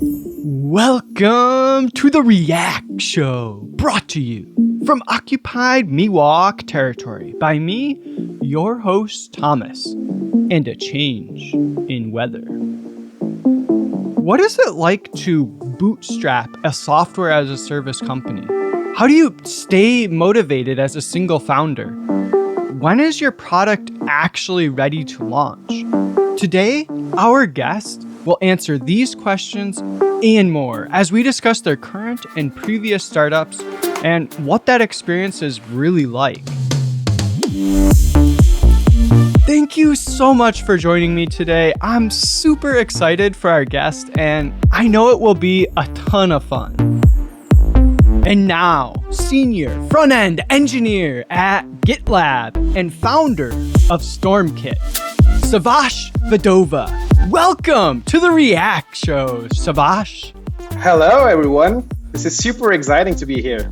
Welcome to the React Show, brought to you from occupied Miwok territory by me, your host Thomas, and a change in weather. What is it like to bootstrap a software as a service company? How do you stay motivated as a single founder? When is your product actually ready to launch? Today, our guest will answer these questions and more as we discuss their current and previous startups and what that experience is really like. Thank you so much for joining me today. I'm super excited for our guest, and I know it will be a ton of fun. And now, senior front-end engineer at GitLab and founder of Stormkit, Savas Vedova. Welcome to the React Show, Savas. Hello, everyone. This is super exciting to be here.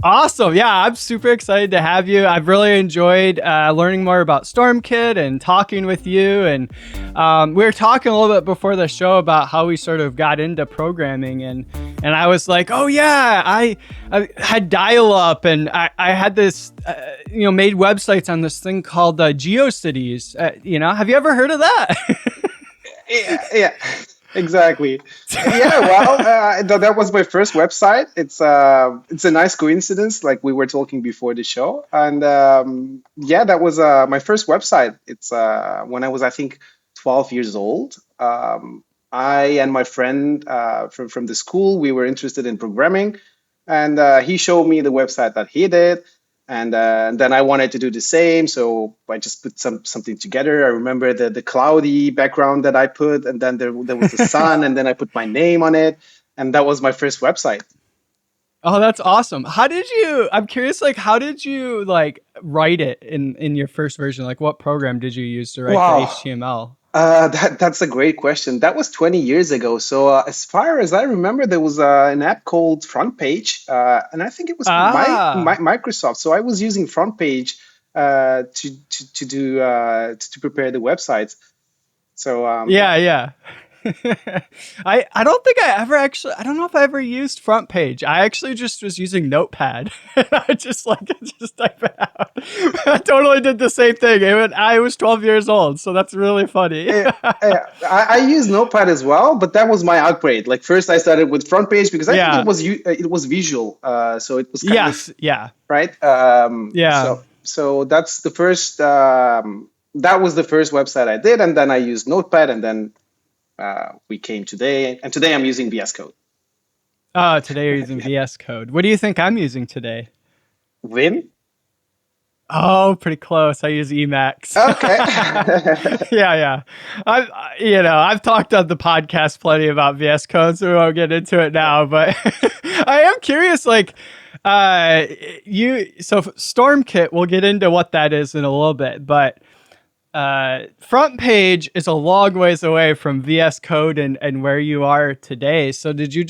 Awesome. Yeah, I'm super excited to have you. I've really enjoyed learning more about Stormkit and talking with you. And we were talking a little bit before the show about how we sort of got into programming. And I was like, oh, yeah, I had dial-up and I had this, made websites on this thing called GeoCities. Have you ever heard of that? Yeah. Exactly. Yeah, well, that was my first website. It's a nice coincidence, like we were talking before the show. And that was my first website. It's when I was, I think, 12 years old. I and my friend from the school, we were interested in programming. And he showed me the website that he did. And then I wanted to do the same, so I just put something together. I remember the cloudy background that I put, and then there was the sun, and then I put my name on it, and that was my first website. Oh, that's awesome. I'm curious, how did you write it in your first version? Like, what program did you use to write the HTML? That's a great question. That was 20 years ago. So as far as I remember, there was an app called Front Page, and I think it was Microsoft. So I was using Front Page to prepare the websites. So yeah. I don't think I don't know if I ever used Front Page. I actually just was using Notepad. I just type it out. I totally did the same thing. I was 12 years old, so that's really funny. I use Notepad as well, but that was my upgrade. Like first I started with Front Page because I think it was visual. So it was right. So that's the first. That was the first website I did, and then I used Notepad, and then we came today, and today I'm using VS Code. Oh, today you're using VS Code. What do you think I'm using today? Vim? Oh, pretty close. I use Emacs. Okay. Yeah. I've talked on the podcast plenty about VS Code, so we won't get into it now. But I am curious, so Stormkit, we'll get into what that is in a little bit, but Front Page is a long ways away from VS Code and where you are today. So did you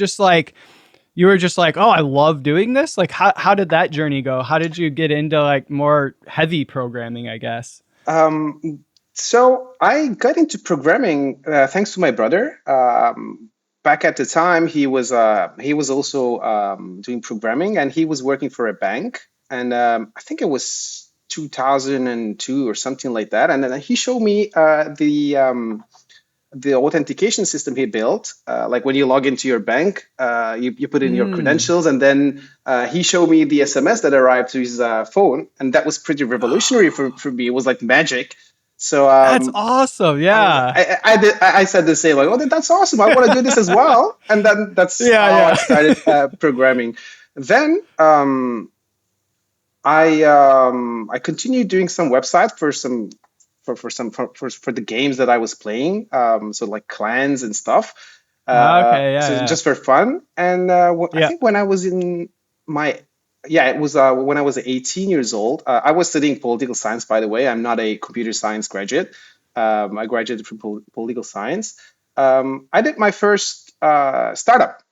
you were just like, oh, I love doing this? Like, how did that journey go? How did you get into more heavy programming, I guess? So I got into programming thanks to my brother. Back at the time, he was also doing programming, and he was working for a bank. And I think it was 2002 or something like that. And then he showed me the authentication system he built. Like when you log into your bank, you put in your credentials, and then he showed me the SMS that arrived to his phone, and that was pretty revolutionary for me. It was like magic. So that's awesome. Yeah, I said the same. Like, oh, that's awesome. I want to do this as well. And then that's how I started programming. Then I continued doing some websites for the games that I was playing, so like clans and stuff. Just for fun. And I think when I was in it was when I was 18 years old. I was studying political science, by the way. I'm not a computer science graduate. I graduated from political science. I did my first startup.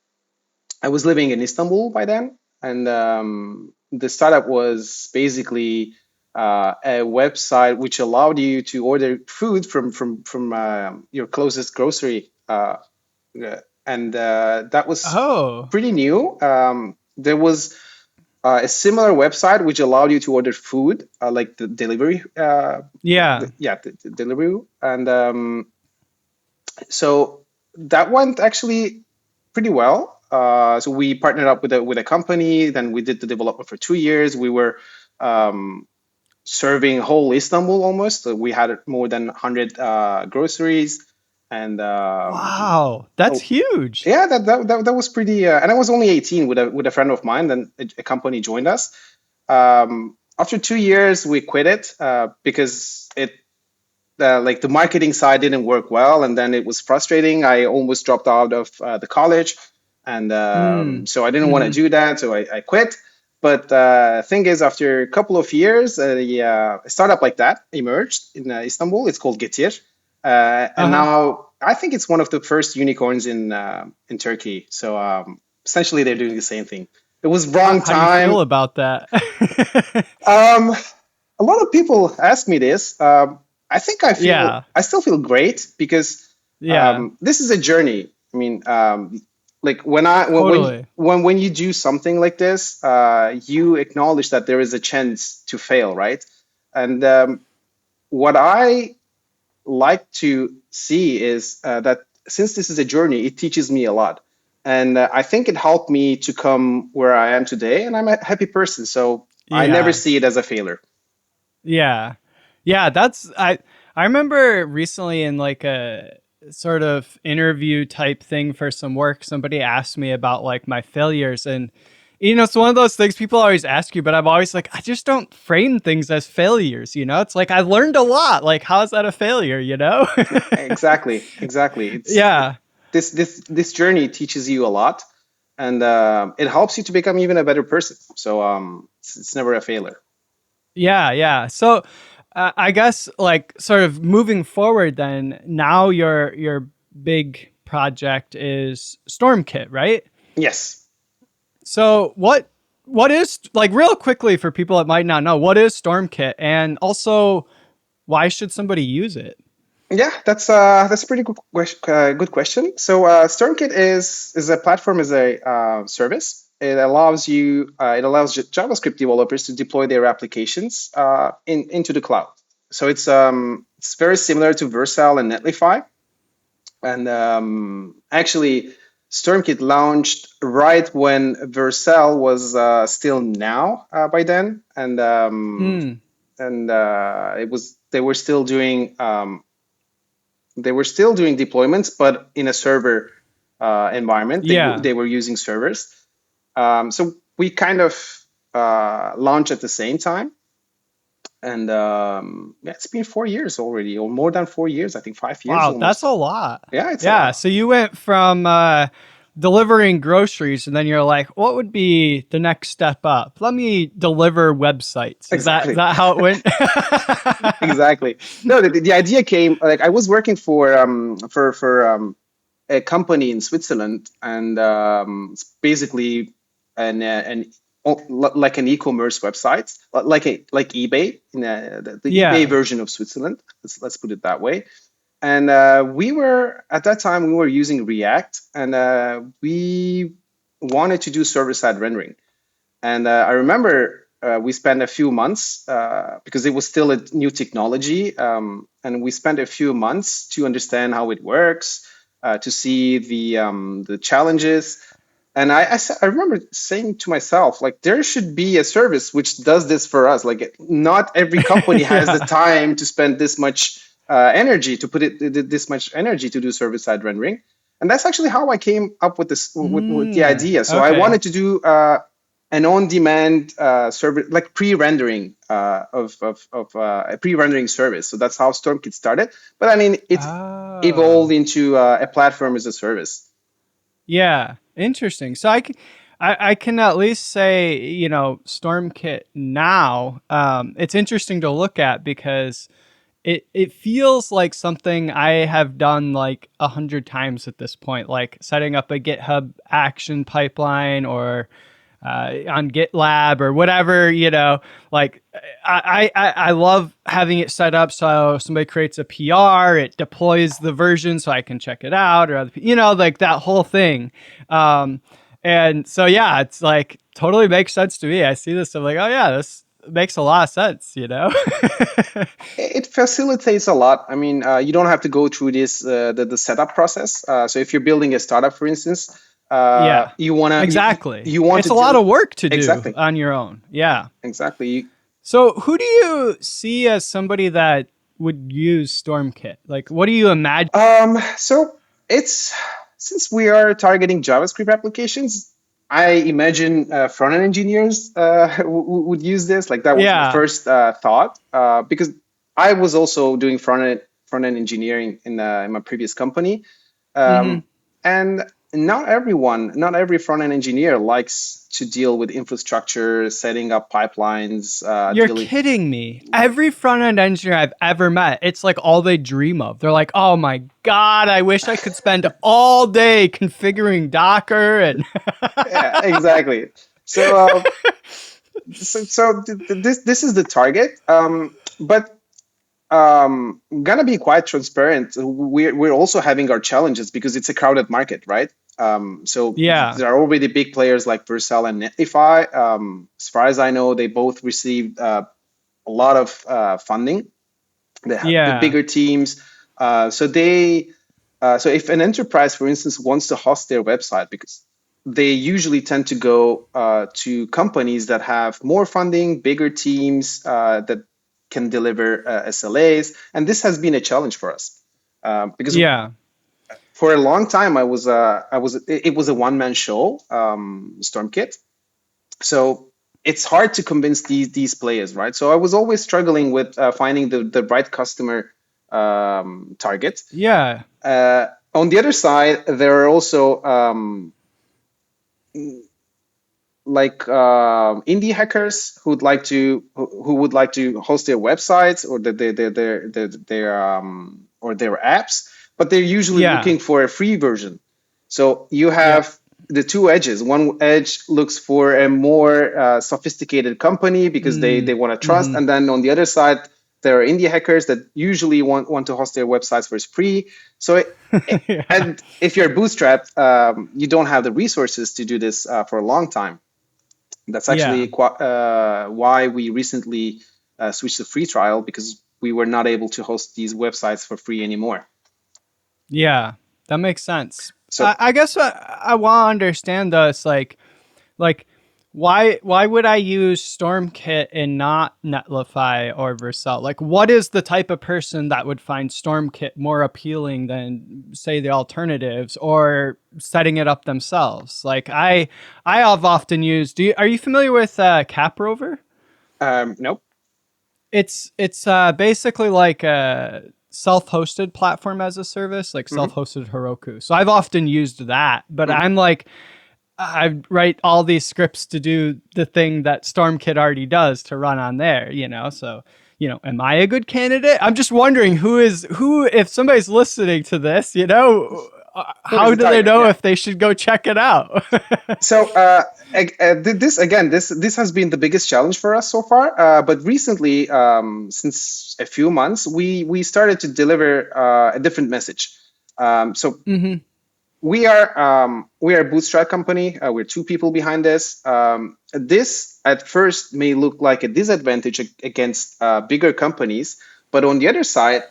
I was living in Istanbul by then, and the startup was basically a website which allowed you to order food from your closest grocery and that was Oh, pretty new. There was a similar website which allowed you to order food, like the delivery, yeah. the delivery, and so that went actually pretty well. So we partnered up with a company. Then we did the development for 2 years. We were um, serving whole Istanbul almost. So we had more than 100 groceries, and Wow, that's oh, huge. yeah, that was pretty. And I was only 18 with a friend of mine. Then a company joined us. After 2 years, we quit it because it like the marketing side didn't work well, and then it was frustrating. I almost dropped out of the college, and Mm. so I didn't want to Hmm. do that, so I quit. But thing is, after a couple of years, a startup like that emerged in Istanbul. It's called Getir, and Uh-huh. now I think it's one of the first unicorns in Turkey. So essentially, they're doing the same thing. It was wrong How do you feel time. about that? Um, a lot of people ask me this. I think Yeah. I still feel great because Yeah. this is a journey. I mean, like Totally. when you do something like this, you acknowledge that there is a chance to fail, right? And what I like to see is that since this is a journey, it teaches me a lot. And I think it helped me to come where I am today, and I'm a happy person. So I never Yeah. see it as a failure. Yeah. Yeah, that's I remember recently in like a sort of interview type thing for some work, somebody asked me about like my failures, and it's one of those things people always ask you, but I'm always like, I just don't frame things as failures, It's like I learned a lot. Like how is that a failure? Exactly, exactly. Yeah. This journey teaches you a lot, and it helps you to become even a better person. So it's never a failure. Yeah, yeah. So I guess like sort of moving forward then, now your big project is Stormkit, right? Yes. So what is like real quickly for people that might not know, what is Stormkit, and also why should somebody use it? Yeah, that's a pretty good question. So Stormkit is a platform, is a service. It allows JavaScript developers to deploy their applications into the cloud. So it's very similar to Vercel and Netlify. And actually, Stormkit launched right when Vercel was still now by then, Mm, and it was they were still doing deployments, but in a server environment. yeah. They were using servers. So we kind of launched at the same time, and yeah, it's been 4 years already, or more than 4 years. I think 5 years Wow, that's a almost. lot. Yeah, it's a Yeah, lot. so you went from delivering groceries, and then you're like, what would be the next step up? Let me deliver websites. Is that Exactly. how it went? Exactly. No, the idea came like I was working for a company in Switzerland, and it's basically an like an e-commerce website, like eBay, in the eBay Yeah. version of Switzerland. Let's put it that way. And we were at that time we were using React, and we wanted to do server-side rendering. And I remember we spent a few months because it was still a new technology, and we spent a few months to understand how it works, to see the challenges. And I remember saying to myself, like, there should be a service which does this for us. Like, not every company has the Yeah. time to spend this much energy to put it this much energy to do server side rendering. And that's actually how I came up with this with the idea. So I Okay. wanted to do an on-demand server, like pre-rendering of a pre-rendering service. So that's how Stormkit started. But I mean, it evolved Oh. into a platform as a service. Yeah. Interesting. So I can at least say, Stormkit now, it's interesting to look at because it feels like something I have done like 100 times at this point, like setting up a GitHub action pipeline or on GitLab or whatever, like I love having it set up so somebody creates a PR, it deploys the version so I can check it out, or like that whole thing. And so yeah, it's like totally makes sense to me. I see this, I'm like, oh yeah, this makes a lot of sense. It facilitates a lot. I mean, you don't have to go through this the setup process. So if you're building a startup, for instance, Yeah, you wanna exactly. you want It's to a lot do of work to do exactly on your own. Yeah. exactly. So who do you see as somebody that would use Stormkit? Like, what do you imagine? So it's since we are targeting JavaScript applications, I imagine front-end engineers would use this. Like that was my Yeah. first thought because I was also doing front-end engineering in my previous company, Hmm. um, and not every front-end engineer likes to deal with infrastructure, setting up pipelines, You're dealing. kidding me. Every front end engineer I've ever met, it's like all they dream of. They're like, oh my God, I wish I could spend all day configuring Docker and Yeah, exactly. So, this is the target. But gonna be quite transparent. We're also having our challenges because it's a crowded market, right? So yeah. there are already big players like Vercel and Netlify. As far as I know, they both received a lot of funding. They have Yeah. bigger teams. So if an enterprise, for instance, wants to host their website, because they usually tend to go to companies that have more funding, bigger teams that can deliver SLAs, and this has been a challenge for us because Yeah. for a long time it was a one man show, Stormkit. So it's hard to convince these players, right? So I was always struggling with finding the right customer target. Yeah. On the other side, there are also like indie hackers who would like to host their websites or their apps, but they're usually Yeah. looking for a free version. So you Yep. have the two edges. One edge looks for a more sophisticated company because they want to trust, Mm-hmm. and then on the other side, there are indie hackers that usually want to host their websites for free. So Yeah. and if you're bootstrapped, you don't have the resources to do this for a long time. That's Yeah. actually why we recently switched to free trial, because we were not able to host these websites for free anymore. Yeah. That makes sense. I, So I guess I want to understand though. It's like why would I use Stormkit and not Netlify or Vercel? Like, what is the type of person that would find Stormkit more appealing than, say, the alternatives or setting it up themselves? Like, I have often used. Are you familiar with Caprover? nope. It's basically like a self-hosted platform as a service, like Hmm. self-hosted Heroku. So I've often used that, but Hmm. I'm like, I write all these scripts to do the thing that Stormkit already does to run on there, So, am I a good candidate? I'm just wondering if somebody's listening to this, Who is how the do they target? know Yeah. if they should go check it out? So this has been the biggest challenge for us so far. But recently, since a few months, we started to deliver a different message. So Hmm. we are a bootstrap company. We're two people behind this. This at first may look like a disadvantage against bigger companies, but on the other side,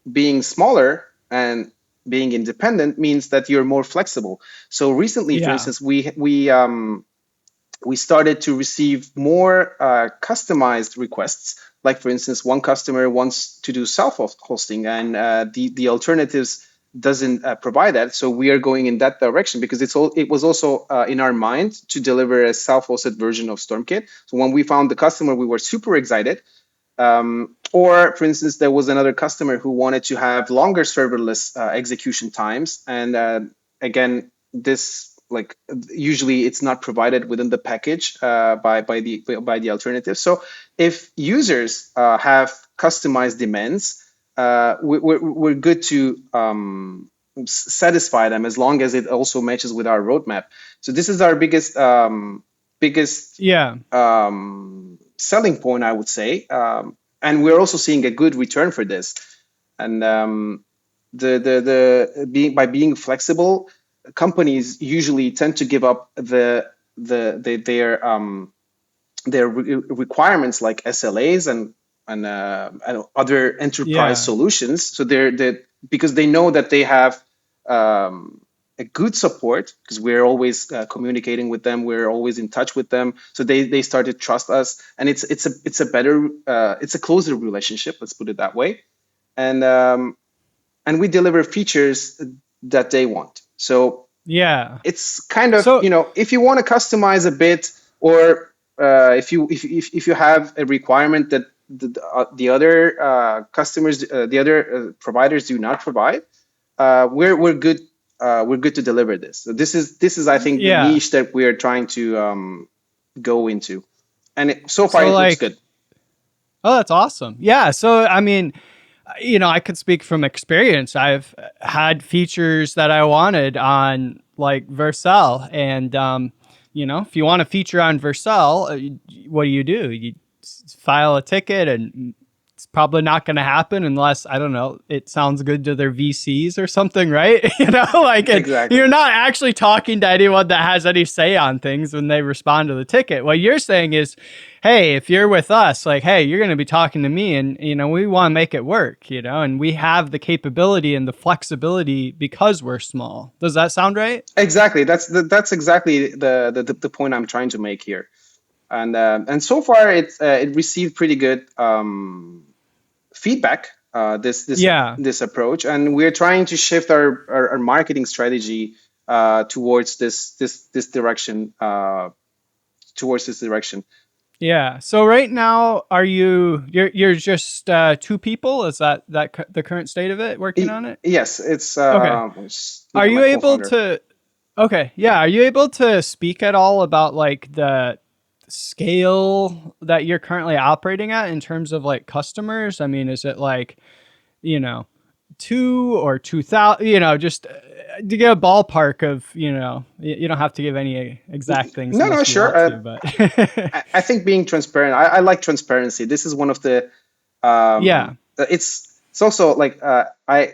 being smaller and being independent means that you're more flexible. So recently, for Yeah. instance, we started to receive more customized requests. Like for instance, one customer wants to do self-hosting, and the alternatives doesn't provide that. So we are going in that direction because it was also in our mind to deliver a self-hosted version of Stormkit. So when we found the customer, we were super excited. Or, for instance, there was another customer who wanted to have longer serverless execution times, and again, this like usually it's not provided within the package by the alternative. So, if users have customized demands, we're good to satisfy them as long as it also matches with our roadmap. So this is our biggest biggest Yeah. selling point, I would say. And we're also seeing a good return for this. And by being flexible, companies usually tend to give up their requirements like SLAs and other enterprise Yeah. solutions. So they're because they know that they have a good support, because we're always communicating with them, we're always in touch with them. So they start to trust us, and it's a better it's a closer relationship. Let's put it that way. And we deliver features that they want. So Yeah. it's kind of, So if you want to customize a bit, or if you have a requirement that the other customers, the other providers do not provide, we're good. We're good to deliver this. So this is I think the yeah. niche that we're trying to go into, and so far So it looks like, good. oh, that's awesome. Yeah. So I mean, I could speak from experience. I've had features that I wanted on like Vercel, and if you want a feature on Vercel, what do? You file a ticket, and it's probably not going to happen unless, I don't know, it sounds good to their VCs or something, right? Like, and Exactly. you're not actually talking to anyone that has any say on things when they respond to the ticket. What you're saying is, hey, if you're with us, like, hey, you're going to be talking to me, and we want to make it work, and we have the capability and the flexibility because we're small. Does that sound right? Exactly. That's exactly the point I'm trying to make here. And so far it received pretty good feedback, Yeah. this approach, and we're trying to shift our marketing strategy towards this direction, towards this direction. Yeah. So right now, you're just two people? Is that the current state of it, working on it? Yes, it's Okay. me Are and my you able co-founder. to? Okay. Yeah. Are you able to speak at all about like the scale that you're currently operating at in terms of like customers? I mean, is it like, you know, 2 or 2,000? Just to get a ballpark of, you don't have to give any exact things No, no, unless you sure. want to, but I think being transparent. I like transparency. This is one of the. yeah. It's also like I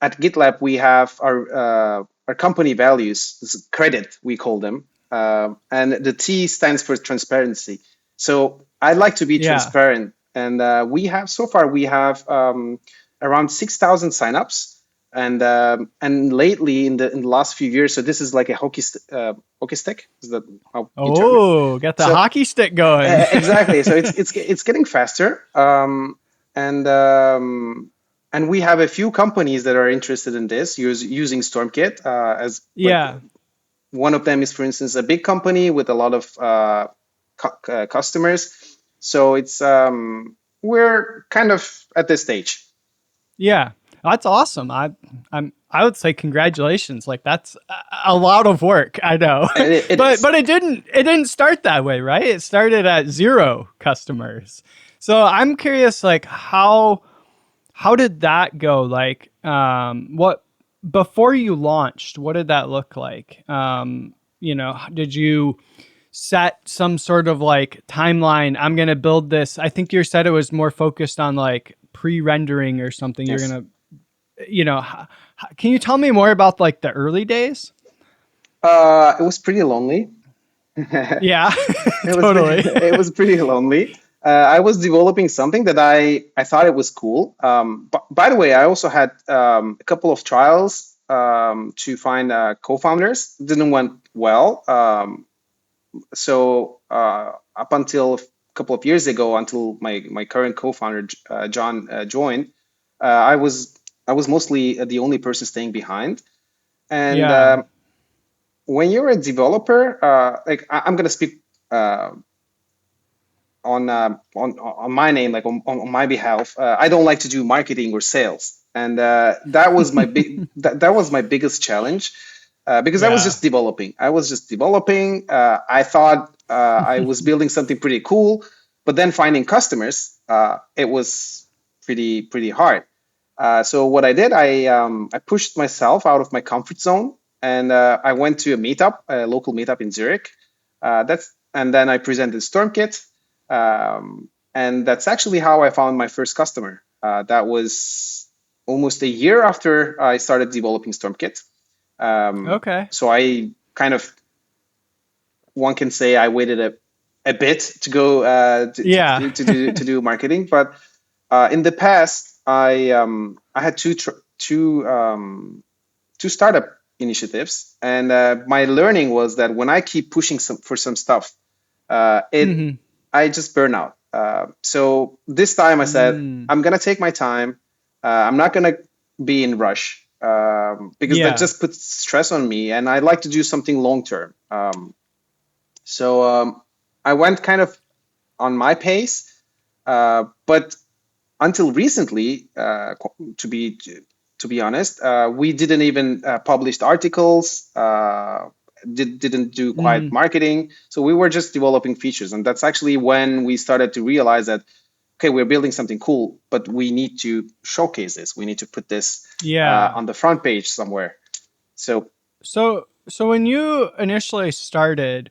at GitLab we have our company values. This is credit, we call them, and the T stands for transparency. So I like to be Yeah. transparent, and we have around 6,000 signups, and lately in the last few years. So this is like a hockey stick. Is that how you term it? Oh, got the So hockey stick going. exactly. So it's getting faster, and we have a few companies that are interested in this, using Stormkit, as like Yeah. one of them is, for instance, a big company with a lot of customers. So we're kind of at this stage. Yeah. That's awesome. I would say congratulations. Like, that's a lot of work, I know. It but is. it didn't start that way, right? It started at 0 customers. So I'm curious, like, how did that go? Like, what before you launched, what did that look like? Did you set some sort of like timeline? I'm going to build this. I think you said it was more focused on like pre-rendering or something. You're Yes. going to, can you tell me more about like the early days? It was pretty lonely. Yeah, It was totally. it was pretty lonely. I was developing something that I thought it was cool. But by the way, I also had a couple of trials to find co-founders. Didn't went well. So up until a couple of years ago, until my current co-founder John joined, I was mostly the only person staying behind. And Yeah. when you're a developer, like I'm gonna speak uh, on my name, like on my behalf. I don't like to do marketing or sales, and that was my biggest challenge, because I was Yeah. just developing. I was just developing. I thought I was building something pretty cool, but then finding customers, it was pretty hard. So what I did, I pushed myself out of my comfort zone, and I went to a local meetup in Zurich. and then I presented Stormkit, and that's actually how I found my first customer. That was almost a year after I started developing Stormkit. Okay. So I kind of, one can say, I waited a bit to go Yeah. to do marketing, but in the past, I had two startup initiatives, and my learning was that when I keep pushing for some stuff, it Mm-hmm. I just burn out. So this time I said Mm. I'm gonna take my time. I'm not gonna be in rush, because that Yeah. just puts stress on me, and I like to do something long term. So I went kind of on my pace, but until recently, to be honest, we didn't even publish articles. Didn't do quite Mm-hmm. marketing, so we were just developing features, and that's actually when we started to realize that, okay, we're building something cool, but we need to showcase this. We need to put this Yeah. on the front page somewhere. So So when you initially started,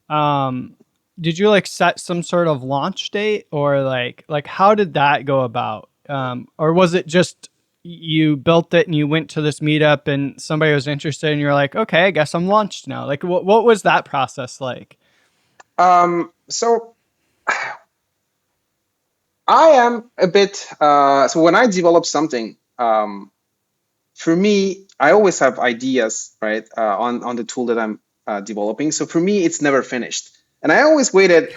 um, did you like set some sort of launch date, or like how did that go about? Or was it just you built it and you went to this meetup and somebody was interested and you're like, okay, I guess I'm launched now. Like what was that process like? so I am a bit so when I develop something, for me, I always have ideas, right, on the tool that I'm developing. So for me, it's never finished, and I always waited.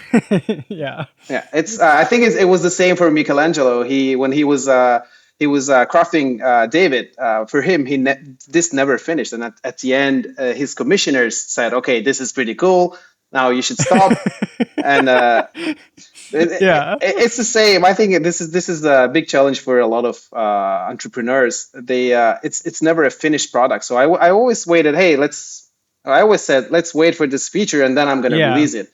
Yeah. Yeah, it's. I think it was the same for Michelangelo. When he was crafting David. For him, this never finished, and at the end, his commissioners said, "Okay, this is pretty cool. Now you should stop." And Yeah. it's the same. I think this is a big challenge for a lot of entrepreneurs. It's never a finished product. So I always waited. Hey, I always said, let's wait for this feature and then I'm going to Yeah. release it.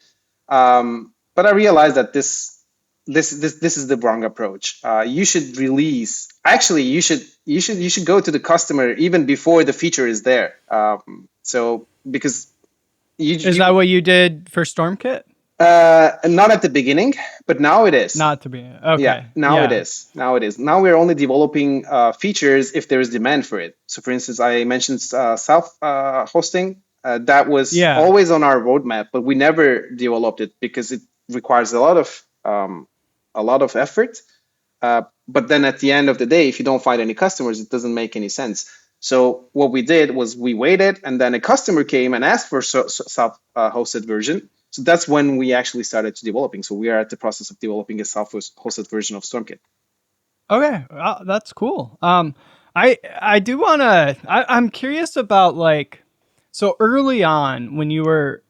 But I realized that this is the wrong approach. You should release. Actually, you should go to the customer even before the feature is there. So because Is that you what you did for Stormkit? not at the beginning, but now it is. Not to be. Yeah, Okay. now it Yeah. is. Now it is. Now we're only developing features if there is demand for it. So, for instance, I mentioned self hosting. That was Yeah. always on our roadmap, but we never developed it because it requires a lot of effort. But then at the end of the day, if you don't find any customers, it doesn't make any sense. So what we did was we waited, and then a customer came and asked for self-hosted version. So that's when we actually started to developing. So we are at the process of developing a self-hosted version of Stormkit. Okay, that's cool. I do want to. I'm curious about like, so early on when you were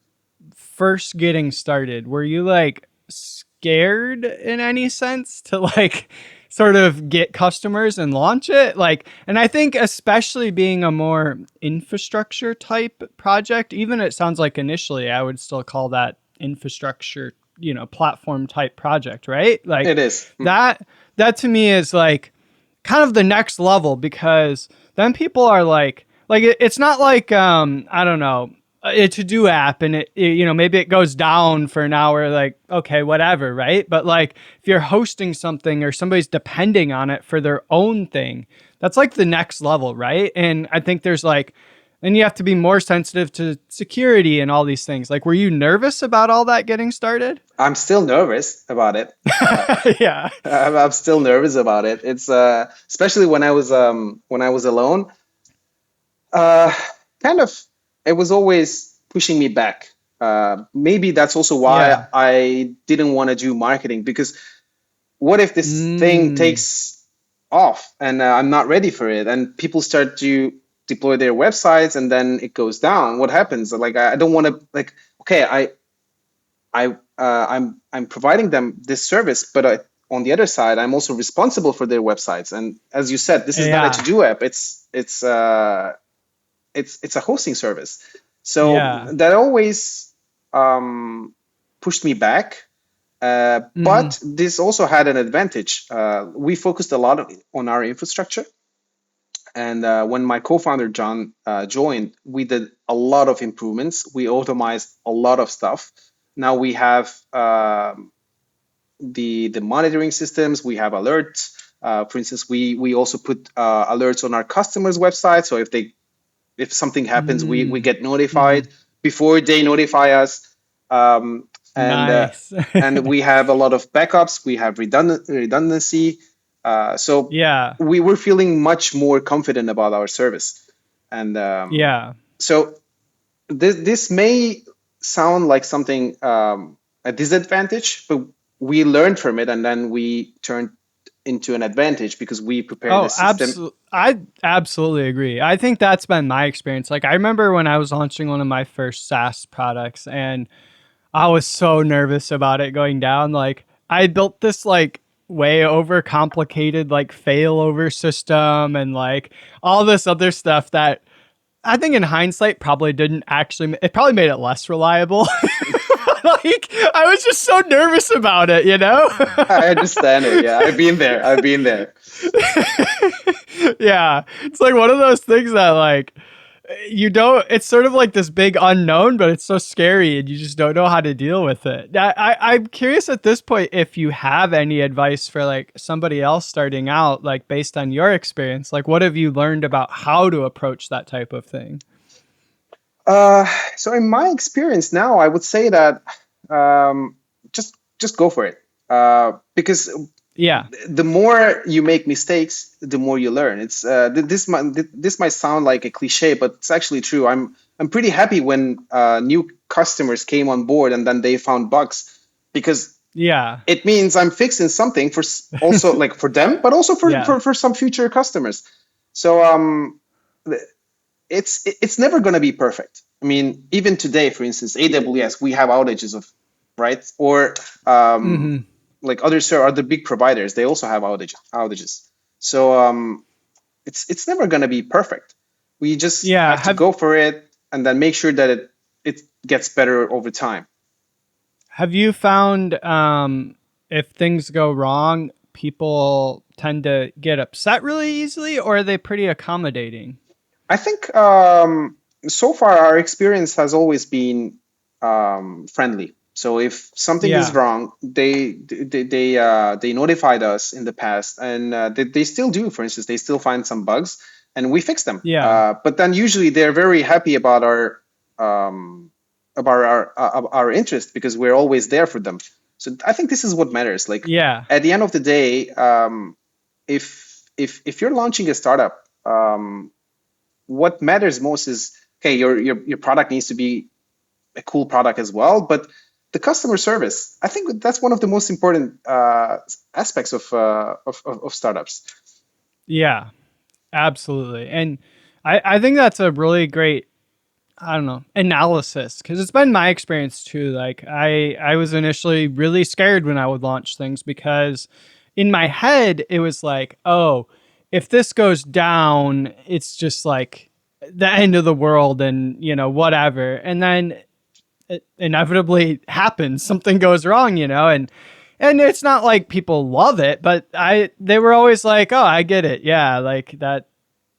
first getting started, were you like scared in any sense to like sort of get customers and launch it? Like, and I think especially being a more infrastructure type project, even it sounds like initially I would still call that infrastructure, platform type project, right? Like It is. that to me is like kind of the next level, because then people are like it's not like I don't know, a to do app and maybe it goes down for an hour, like okay, whatever, right? But like if you're hosting something or somebody's depending on it for their own thing, that's like the next level, right? And I think there's like, and you have to be more sensitive to security and all these things. Like, were you nervous about all that getting started? I'm still nervous about it. Yeah. I'm still nervous about it. It's especially when I was alone. Uh, kind of, it was always pushing me back. Maybe that's also why Yeah. I didn't want to do marketing, because what if this thing Mm. takes off and I'm not ready for it, and people start to deploy their websites and then it goes down? What happens? Like I don't want to, like, okay, I'm providing them this service, but on the other side, I'm also responsible for their websites. And as you said, this is not a Yeah. to do app. It's a hosting service. So Yeah. that always um, pushed me back. Mm-hmm. But this also had an advantage. We focused a lot on our infrastructure. And when my co-founder John joined, we did a lot of improvements. We automated a lot of stuff. now we have the monitoring systems. We have alerts. For instance, we also put alerts on our customers' website. So if something happens, we Mm. get Hmm. notified before they notify us. Um, and Nice. and we have a lot of backups. We have redundancy. So Yeah. we were feeling much more confident about our service. And Yeah. so this may sound like something a disadvantage, but we learned from it, and then we turned into an advantage because we prepared the Oh, system. absolutely. I absolutely agree. I think that's been my experience. Like, I remember when I was launching one of my first SaaS products, and I was so nervous about it going down. Like, I built this like way over complicated like failover system and like all this other stuff that I think in hindsight probably didn't actually, it probably made it less reliable. Like, I was just so nervous about it, you know? I understand it. Yeah, I've been there. I've been there. Yeah. It's like one of those things that like you don't, it's sort of like this big unknown, but it's so scary and you just don't know how to deal with it. I'm curious at this point if you have any advice for like somebody else starting out, like based on your experience. Like, what have you learned about how to approach that type of thing? Uh, so in my experience now, I would say that um, just go for it. Because Yeah. the more you make mistakes, the more you learn. It's this might sound like a cliche, but it's actually true. I'm pretty happy when new customers came on board and then they found bugs, because Yeah. it means I'm fixing something for also like for them, but also Yeah. for some future customers. So it's never going to be perfect. I mean, even today, for instance, AWS, we have outages of, right? Or Hmm. like other big providers, they also have outages. So it's never going to be perfect. We just Yeah. have to go for it and then make sure that it gets better over time. Have you found if things go wrong, people tend to get upset really easily, or are they pretty accommodating? I think so far our experience has always been friendly. So if something is Yeah. wrong, they notified us in the past, and they still do. For instance, they still find some bugs, and we fix them. Yeah. But then usually they're very happy um, our interest, because we're always there for them. So I think this is what matters. Like Yeah. at the end of the day, if you're launching a startup, what matters most is, okay, your product needs to be a cool product as well, but the customer service, I think that's one of the most important aspects of startups. Yeah. Absolutely. And I think that's a really great, I don't know, analysis because it's been my experience too. Like I was initially really scared when I would launch things because in my head it was like, oh, if this goes down, it's just like the end of the world and you know whatever. And then it inevitably happens. Something goes wrong, you know, and it's not like people love it, but they were always like, "Oh, I get it. Yeah, like that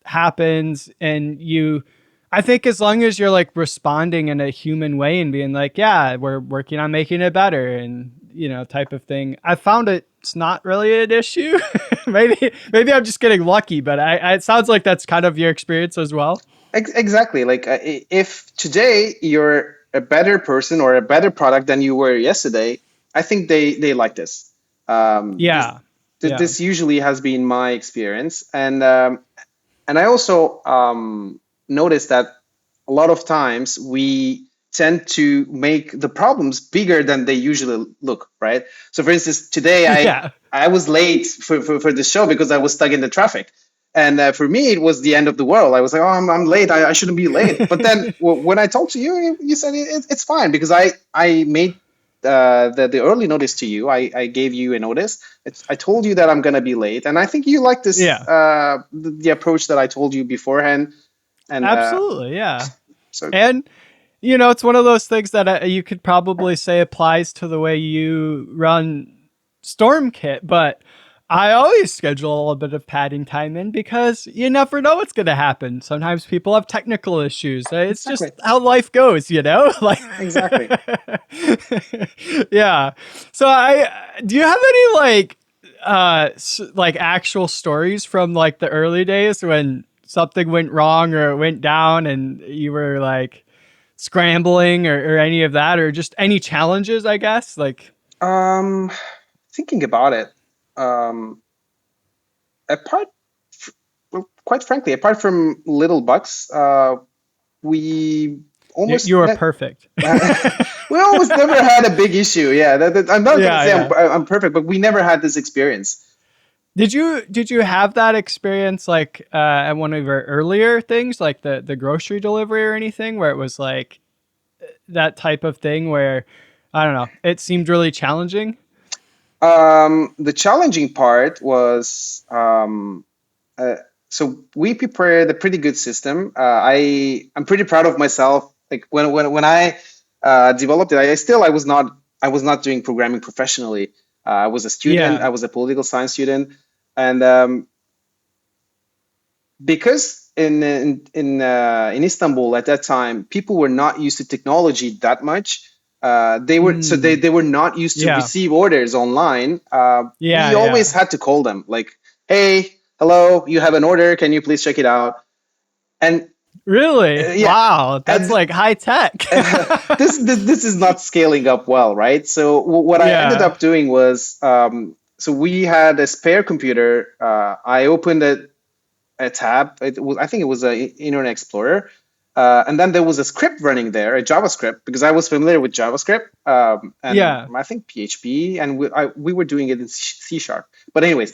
happens." And you I think as long as you're like responding in a human way and being like, "Yeah, we're working on making it better," and you know, type of thing. I found it's not really an issue. Maybe I'm just getting lucky, but it sounds like that's kind of your experience as well. Exactly. Like if today you're a better person or a better product than you were yesterday, I think they like this. This Yeah. Yeah. this usually has been my experience, and I also noticed that a lot of times we tend to make the problems bigger than they usually look, right? So, for instance, today Yeah. I was late for the show because I was stuck in the traffic. And for me, it was the end of the world. I was like, oh, I'm late. I shouldn't be late. But then when I talked to you, you said it's fine because I made the early notice to you. I gave you a notice. I told you that I'm gonna be late, and I think you like this Yeah. the approach that I told you beforehand. And Absolutely. Yeah. so And you know, it's one of those things that you could probably say applies to the way you run Stormkit, but I always schedule a little bit of padding time in because you never know what's going to happen. Sometimes people have technical issues. It's just Exactly. how life goes, like Exactly. yeah. So I do you have any like actual stories from like the early days when something went wrong or it went down and you were like scrambling or any of that or just any challenges, I guess? Like Um, Thinking about it, um, apart, well, quite frankly, apart from little bugs, we you almost were perfect. we almost never had a big issue. Yeah, I'm not gonna Yeah, say yeah. I'm perfect, but we never had this experience. Did you have that experience like at one of your earlier things, like the grocery delivery or anything, where it was like that type of thing where I don't know, it seemed really challenging? The challenging part was uh, so we prepared a pretty good system. I'm pretty proud of myself. Like when I developed it, I was not doing programming professionally. I was a student. Yeah. I was a political science student, and because in Istanbul at that time, people were not used to technology that much. They were not used to Yeah. receive orders online. We Yeah. always Yeah. had to call them like, "Hey, hello, you have an order. Can you please check it out?" And Really? yeah, Wow. That's and like high tech. this is not scaling up well, right? So what I ended Yeah. up doing was, so we had a spare computer. I opened a tab. I think it was a Internet Explorer, and then there was a script running there, a JavaScript, because I was familiar with JavaScript, and Yeah. I think PHP, and we were doing it in C sharp. But anyways,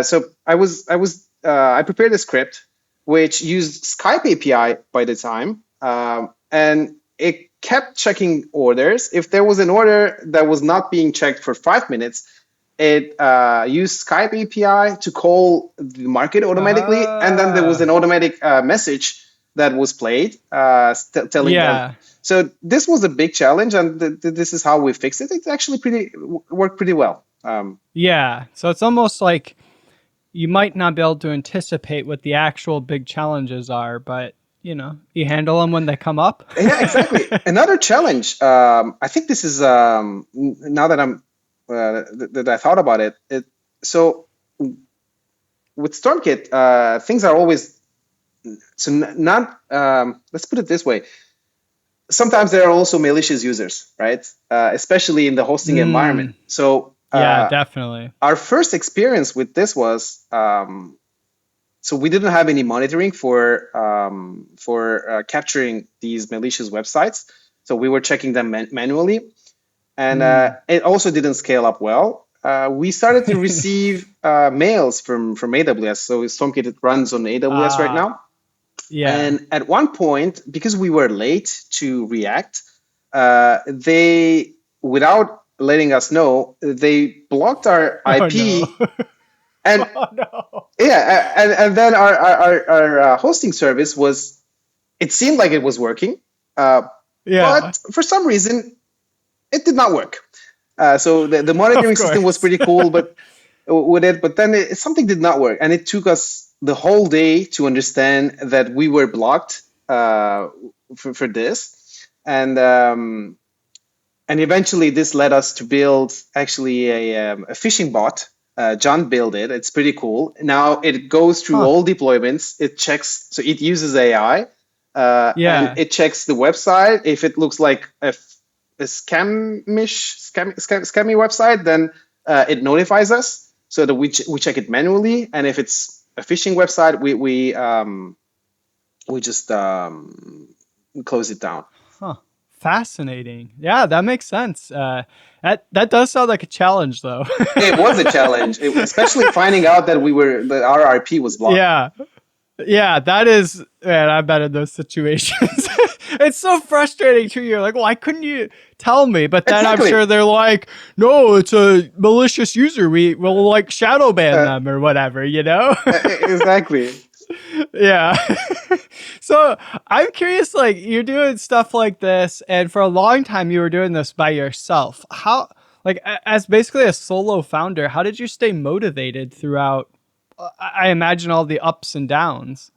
so I prepared a script which used Skype API by the time, and it kept checking orders. If there was an order that was not being checked for 5 minutes, it used Skype API to call the market automatically, and then there was an automatic message that was played telling them. Yeah. So this was a big challenge, and this is how we fixed it. It actually pretty worked pretty well. Yeah. So it's almost like you might not be able to anticipate what the actual big challenges are, but you handle them when they come up. Yeah, exactly. Another challenge. I think this is now that that I thought about it. So with Stormkit, things are always so not. Let's put it this way. Sometimes there are also malicious users, right? Especially in the hosting environment. Mm, So yeah, definitely. our first experience with this was, so we didn't have any monitoring for capturing these malicious websites. So we were checking them manually, and Mm, it also didn't scale up well. We started to receive mails from AWS. So Stormkit runs on AWS right ah, now. yeah. And at one point, because we were late to React, without letting us know, they blocked our Oh no. IP. And Oh no. yeah, and then our hosting service was, it seemed like it was working, uh, Yeah, but for some reason, it did not work. So the of monitoring system was course. pretty cool, but with it, but then something did not work, and it took us the whole day to understand that we were blocked for this, and eventually this led us to build actually a phishing bot. John built it. It's pretty cool. Now it goes through Huh. all deployments. It checks, so it uses AI, and Yeah. it checks the website. If it looks like a scammy website, then it notifies us so that we check it manually. And if it's a phishing website, we just close it down. Huh. Fascinating. Yeah, that makes sense. That does sound like a challenge, though. It was a challenge, especially finding out that our RP was blocked. Yeah. Yeah, that is, man, I've been in those situations. It's so frustrating too. You're like, why couldn't you tell me? But then I'm Exactly. sure they're like, no, it's a malicious user. We will like shadow ban Uh, them or whatever. exactly. Yeah. So I'm curious, like you're doing stuff like this, and for a long time you were doing this by yourself. like as basically a solo founder, how did you stay motivated throughout? I imagine all the ups and downs.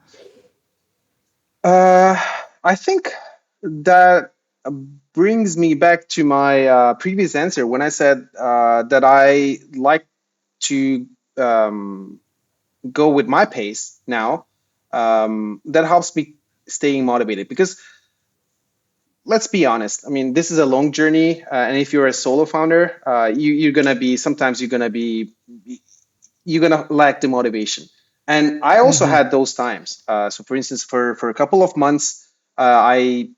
Uh, I think that brings me back to my previous answer when I said that I like to um, go with my pace now. That helps me staying motivated because let's be honest. I mean, this is a long journey, and if you're a solo founder, you're gonna be sometimes you're gonna lack the motivation. And I also Hmm. had those times. So, for instance, for a couple of months, I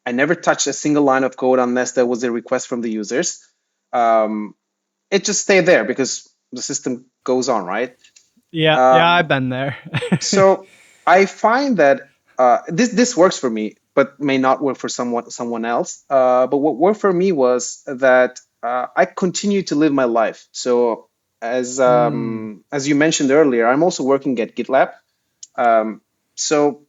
never touched a single line of code unless there was a request from the users. Um, it just stayed there because the system goes on, right? Yeah, yeah, I've Um, been there. so I find that this works for me, but may not work for someone else. But what worked for me was that I continue to live my life. So Mm, as you mentioned earlier, I'm also working at GitLab. Um, so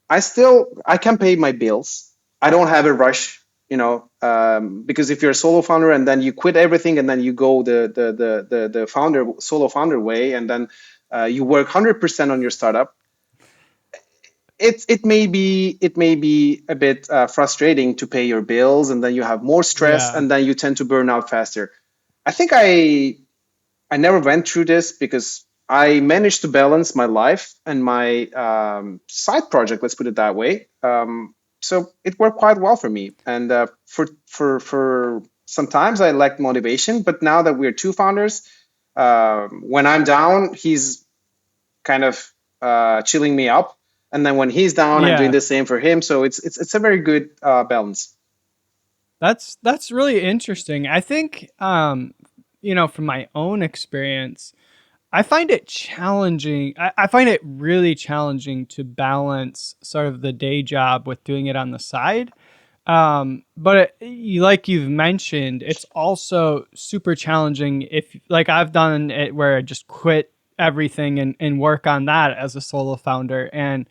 I can pay my bills. I don't have a rush, because if you're a solo founder and then you quit everything and then you go the founder solo founder way and then you work 100% on your startup, it may be a bit frustrating to pay your bills and then you have more stress yeah, and then you tend to burn out faster. I think I never went through this because I managed to balance my life and my side project. Let's put it that way. So it worked quite well for me. And for sometimes I lacked motivation, but now that we're two founders, when I'm down, he's kind of chilling me up, and then when he's down, I'm doing yeah. the same for him. So it's a very good balance. That's really interesting. I think, from my own experience, I find it challenging. I find it really challenging to balance sort of the day job with doing it on the side. But like you've mentioned, it's also super challenging if, like, I've done it where I just quit everything and work on that as a solo founder. And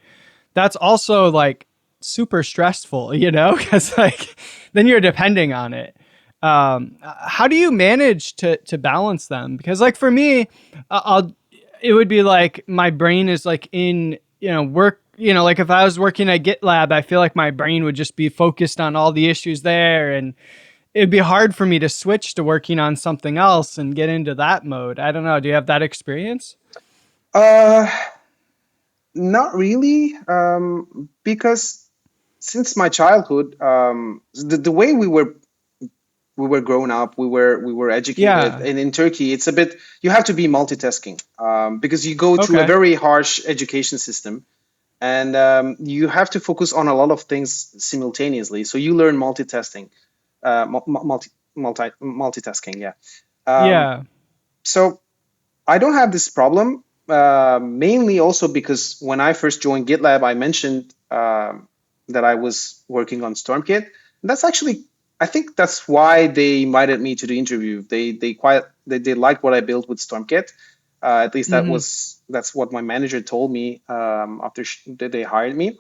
that's also like super stressful, because like then you're depending on it. How do you manage to balance them? Because like for me, I'll it would be like my brain is like in work. Like if I was working at GitLab, I feel like my brain would just be focused on all the issues there, and it'd be hard for me to switch to working on something else and get into that mode. I don't know. Do you have that experience? Uh, Not really, because since my childhood, the way we were grown up, we were educated, Yeah. and in Turkey, it's a bit you have to be multitasking because you go through a Okay. very harsh education system, and you have to focus on a lot of things simultaneously. So you learn multitasking, multitasking, yeah. Um, Yeah. so I don't have this problem, mainly also because when I first joined GitLab, I mentioned that I was working on Stormkit. And that's actually, I think that's why they invited me to the interview. They liked what I built with Stormkit. At least Hmm. that's what my manager told me after they hired me.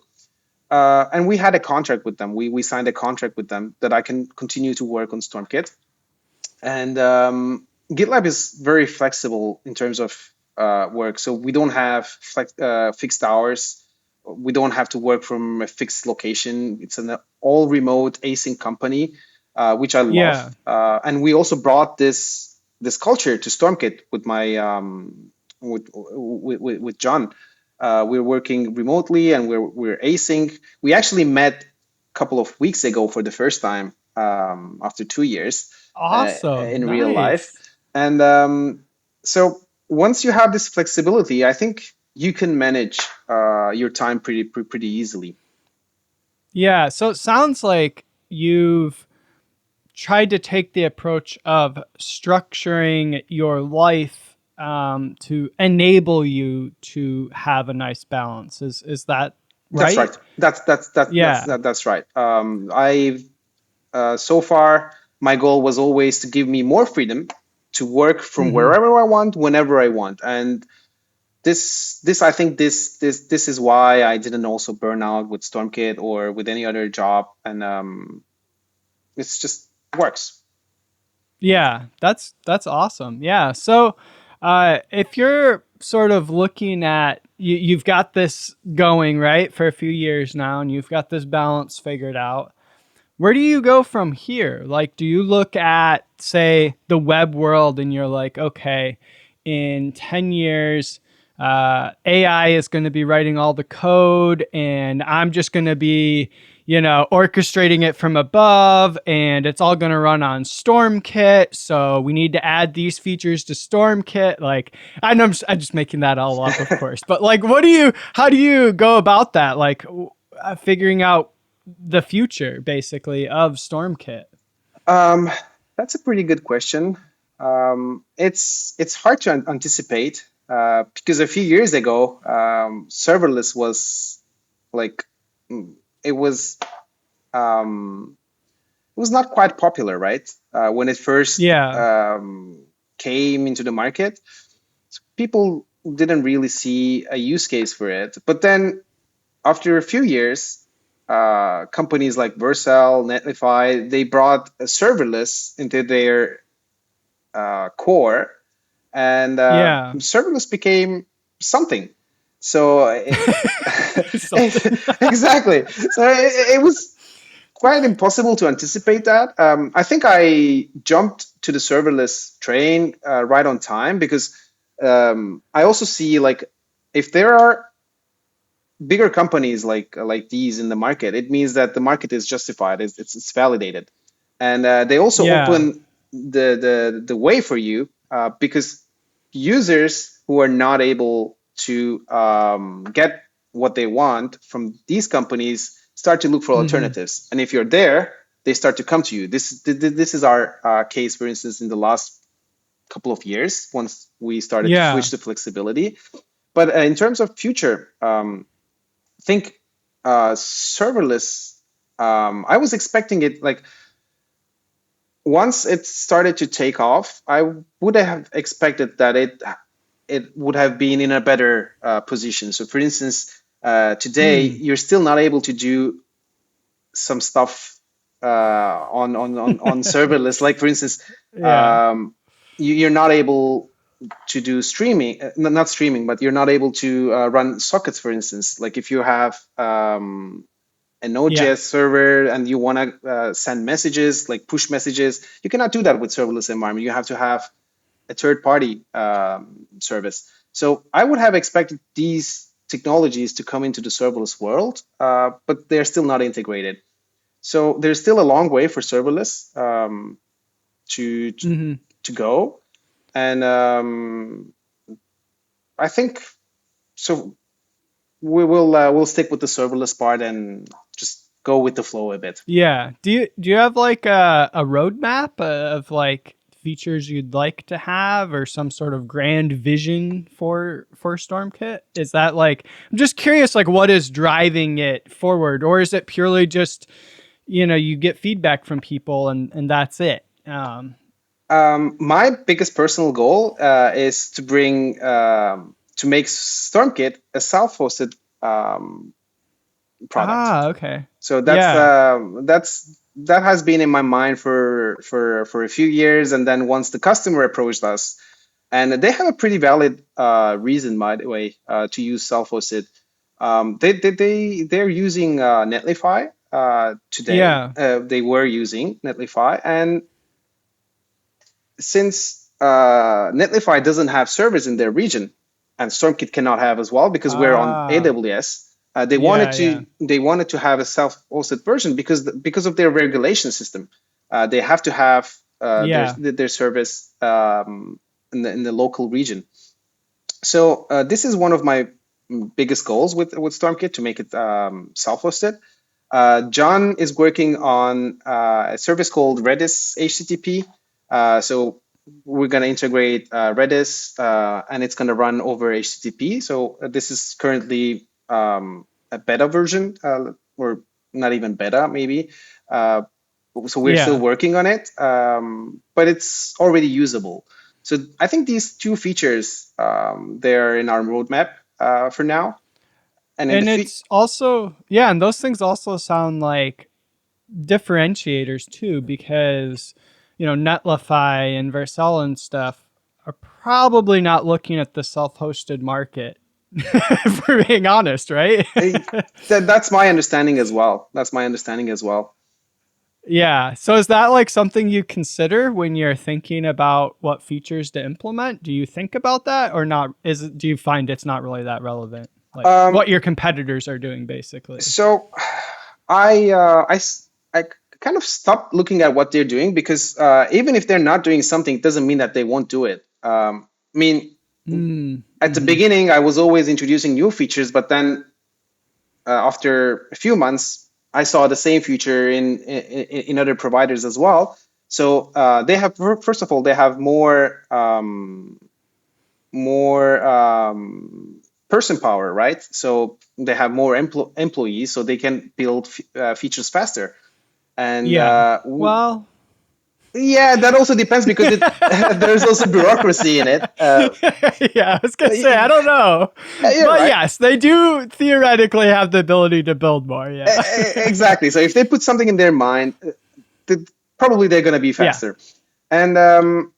And we had a contract with them. We signed a contract with them that I can continue to work on Stormkit. And GitLab is very flexible in terms of work. So we don't have fixed hours. We don't have to work from a fixed location. It's an all remote async company, which I love. Yeah. And we also brought this culture to Stormkit with my with John. We're working remotely and we're async. We actually met a couple of weeks ago for the first time after 2 years Awesome. in real life. Nice. And so once you have this flexibility, I think you can manage your time pretty easily. Yeah. So it sounds like you've tried to take the approach of structuring your life to enable you to have a nice balance. Is that That's right? right. Yeah. That's right. I So far my goal was always to give me more freedom to work from Hmm. wherever I want, whenever I want, and this I think this is why I didn't also burn out with Stormkit or with any other job, and it's just works. Yeah, that's awesome. Yeah. So, if you're sort of looking at you've got this going right for a few years now, and you've got this balance figured out. Where do you go from here? Like, do you look at, say, the web world and you're like, okay, in 10 years, AI is going to be writing all the code and I'm just going to be, orchestrating it from above and it's all going to run on Stormkit. So we need to add these features to Stormkit. Like, I know I'm just making that all up, of course, but like, how do you go about that? Like, figuring out the future basically of Stormkit? Um, that's a pretty good question. It's hard to anticipate because a few years ago, serverless was like mm, it was um, it was not quite popular, right? When it first Yeah. came into the market, people didn't really see a use case for it. But then after a few years, companies like Vercel, Netlify, they brought a serverless into their core, and Yeah. serverless became something. So Something. exactly. So it was quite impossible to anticipate that. I think I jumped to the serverless train right on time because I also see like if there are bigger companies like these in the market, it means that the market is justified, it's validated, and they also Yeah. open the way for you because users who are not able to get what they want from these companies start to look for Hmm. alternatives, and if you're there, they start to come to you. This is our case, for instance, in the last couple of years once we started to Yeah. switch to flexibility. But in terms of future, think serverless. I was expecting it like once it started to take off, I would have expected that it would have been in a better position. So, for instance, today Hmm. you're still not able to do some stuff on serverless. Like, for instance, Yeah. um, you're not able to do streaming, not streaming, but you're not able to run sockets, for instance. Like if you have a Yeah. Node.js server and you want to send messages, like push messages, you cannot do that with serverless environment. You have to have a third party service. So I would have expected these technologies to come into the serverless world, but they're still not integrated. So there's still a long way for serverless to, to Hmm. to go, and I think so. We'll stick with the serverless part and just go with the flow a bit. Yeah. Do you have like a roadmap of like features you'd like to have or some sort of grand vision for Stormkit? Is that like, I'm just curious like what is driving it forward, or is it purely just, you get feedback from people and that's it? My biggest personal goal is to make Stormkit a self-hosted um, product. Okay. So Yeah. that has been in my mind for a few years, and then once the customer approached us, and they have a pretty valid reason, by the way, to use self-hosted. They're using Netlify today. Yeah. They were using Netlify, and since Netlify doesn't have servers in their region, and Stormkit cannot have as well because we're on Ah. AWS, Yeah, yeah. they wanted to have a self-hosted version because of their regulation system. They have to have Yeah. their service in the local region. So this is one of my biggest goals with Stormkit, to make it self-hosted. John is working on a service called Redis HTTP. So we're going to integrate Redis, and it's going to run over HTTP. So this is currently a beta version, or not even beta, maybe. Uh, so we're still Yeah. working on it, but it's already usable. So I think these two features, they're in our roadmap for now. And in the And it's also, yeah, and those things also sound like differentiators too, because Netlify and Vercel and stuff are probably not looking at the self-hosted market, if we're being honest, right? That's my understanding as well. That's my understanding as well. Yeah. So is that like something you consider when you're thinking about what features to implement? Do you think about that or not? Do you find it's not really that relevant? Like what your competitors are doing, basically. So I kind of stopped looking at what they're doing because even if they're not doing something, it doesn't mean that they won't do it. I mean, at the beginning, I was always introducing new features, but then after a few months, I saw the same feature in other providers as well. So they have, first of all, they have more person power, right? So they have more employees, so they can build features faster. And yeah, well, yeah, that also depends because there's also bureaucracy in it. Yeah, I was gonna say I don't know, but right. yes, they do theoretically have the ability to build more. Yeah, exactly. So if they put something in their mind, probably they're going to be faster. Yeah. And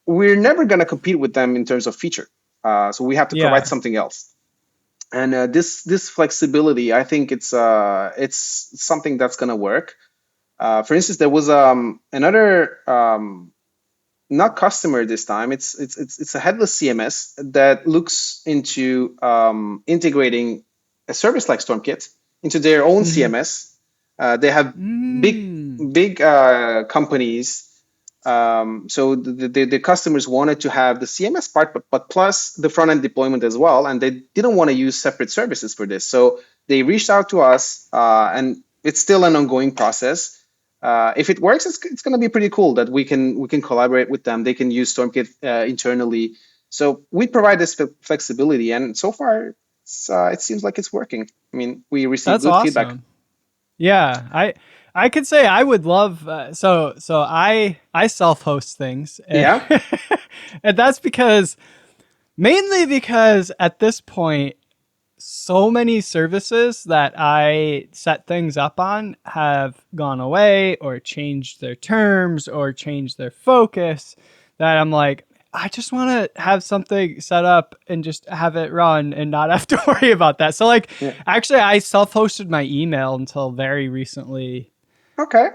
we're never going to compete with them in terms of feature. So we have to provide something else. And this flexibility, I think it's something that's going to work. For instance, there was another not customer this time. It's a headless CMS that looks into integrating a service like Stormkit into their own CMS. They have big companies. So the customers wanted to have the CMS part, but plus the front end deployment as well, and they didn't want to use separate services for this. So they reached out to us, and it's still an ongoing process. If it works, it's going to be pretty cool that we can collaborate with them. They can use Stormkit internally. So we provide this flexibility, and so far it seems like it's working. I mean, we received good feedback. Yeah, I could say I would love. So I self-host things. Yeah, and that's mainly because at this point, so many services that I set things up on have gone away or changed their terms or changed their focus that I'm like, I just want to have something set up and just have it run and not have to worry about that. So actually I self-hosted my email until very recently. Okay.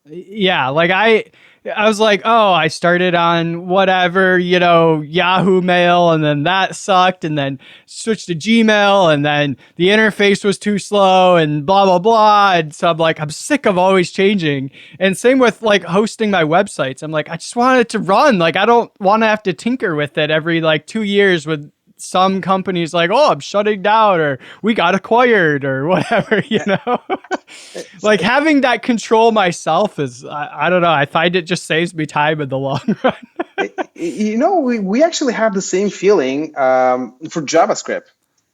Yeah, like I was like, oh, I started on whatever, Yahoo Mail, and then that sucked, and then switched to Gmail, and then the interface was too slow, and blah, blah, blah. And so I'm like, I'm sick of always changing. And same with like hosting my websites. I'm like, I just want it to run. Like, I don't want to have to tinker with it every like 2 years with some companies like, oh, I'm shutting down or we got acquired or whatever, like having that control myself is, I don't know. I find it just saves me time in the long run. We actually have the same feeling for JavaScript.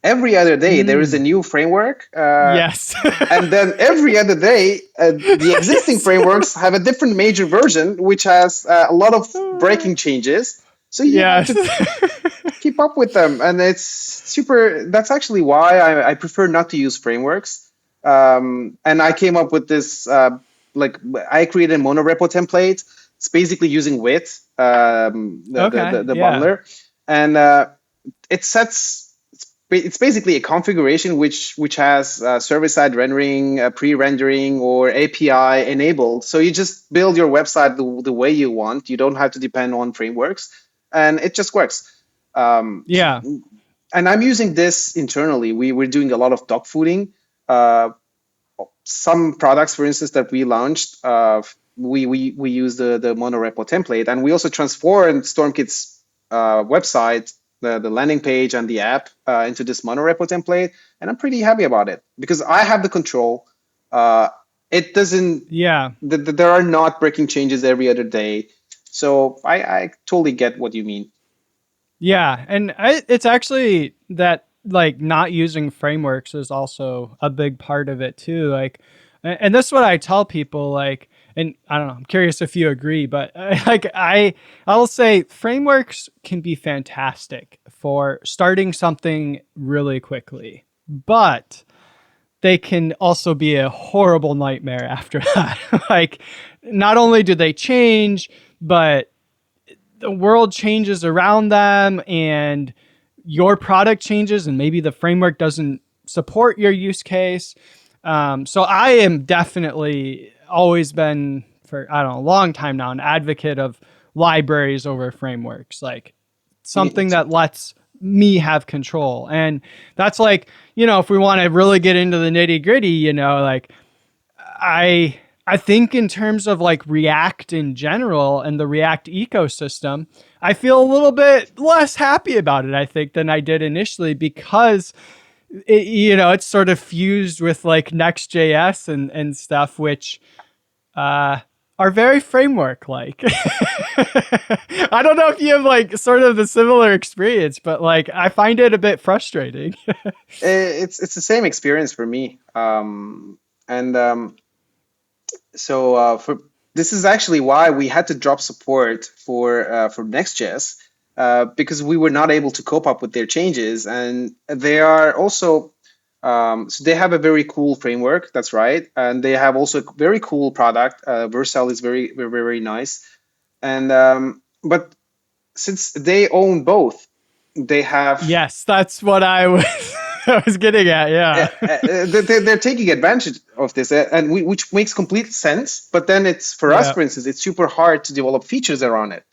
Every other day, there is a new framework. Yes. And then every other day, the existing frameworks have a different major version, which has a lot of breaking changes. So you have to keep up with them. And it's super. That's actually why I prefer not to use frameworks. And I came up with this, I created a monorepo template. It's basically using Wit, the bundler. And it's basically a configuration which has server-side rendering, pre-rendering, or API enabled. So you just build your website the way you want. You don't have to depend on frameworks, and it just works. Yeah. And I'm using this internally. We're doing a lot of dog fooding. Some products, for instance, that we launched, we use the monorepo template, and we also transformed Stormkit's website, the landing page and the app into this monorepo template, and I'm pretty happy about it because I have the control. It doesn't. Yeah. There are not breaking changes every other day, so I totally get what you mean. Yeah, and it's actually that like not using frameworks is also a big part of it too. Like, and this is what I tell people. Like, and I don't know, I'm curious if you agree, but I'll say frameworks can be fantastic for starting something really quickly, but they can also be a horrible nightmare after that. Like, not only do they change, but the world changes around them and your product changes and maybe the framework doesn't support your use case. So I am definitely always been for, I don't know, a long time now, an advocate of libraries over frameworks, like Me something too. that lets me have control. And that's like, if we want to really get into the nitty gritty, like I think in terms of like React in general and the React ecosystem, I feel a little bit less happy about it, I think, than I did initially because it's sort of fused with like Next.js and stuff, which are very framework like. I don't know if you have like sort of the similar experience, but like I find it a bit frustrating. It's the same experience for me. And so for this is actually why we had to drop support for Next.js, because we were not able to cope up with their changes, and they are also so they have a very cool framework. That's right, and they have also a very cool product. Vercel is very nice, and but since they own both, they have Yes, that's what I was I was getting at. Yeah. they're taking advantage of this, and which makes complete sense. But then it's for us, Yeah. for instance, it's super hard to develop features around it.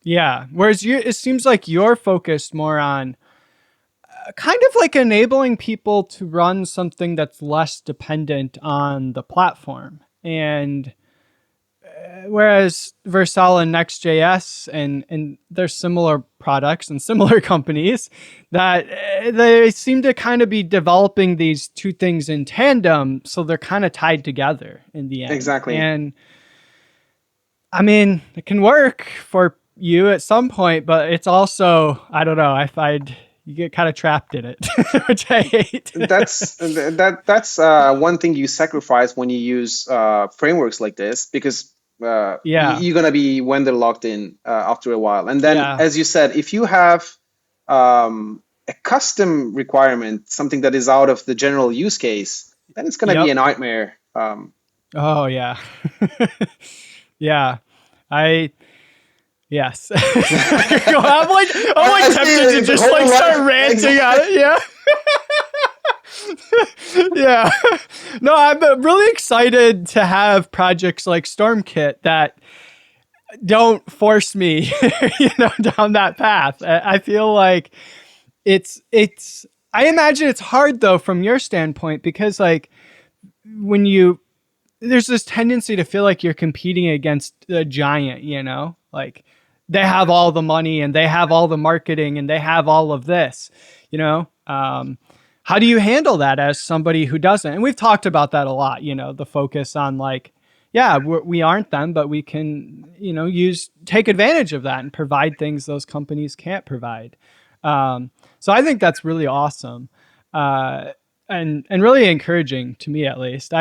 Yeah. Whereas it seems like you're focused more on kind of like enabling people to run something that's less dependent on the platform. And whereas Vercel and Next.js and there's similar products and similar companies that they seem to kind of be developing these two things in tandem, so they're kind of tied together in the end. Exactly. And I mean, it can work for you at some point, but it's also, I don't know, I find you get kind of trapped in it, which I hate. That's one thing you sacrifice when you use frameworks like this, because Yeah. you're gonna be vendor locked in after a while. And then, Yeah. as you said, if you have a custom requirement, something that is out of the general use case, then it's gonna be Yep. a nightmare. Oh, yeah. Yeah. Yes. I'm like tempted to just like start ranting on it. Yeah. Yeah. No, I'm really excited to have projects like Stormkit that don't force me, down that path. I feel like I imagine it's hard though from your standpoint because like when there's this tendency to feel like you're competing against a giant, like they have all the money and they have all the marketing and they have all of this, how do you handle that as somebody who doesn't? And we've talked about that a lot, the focus on like, yeah, we aren't them, but we can, take advantage of that and provide things those companies can't provide. So I think that's really awesome. And really encouraging to me, at least.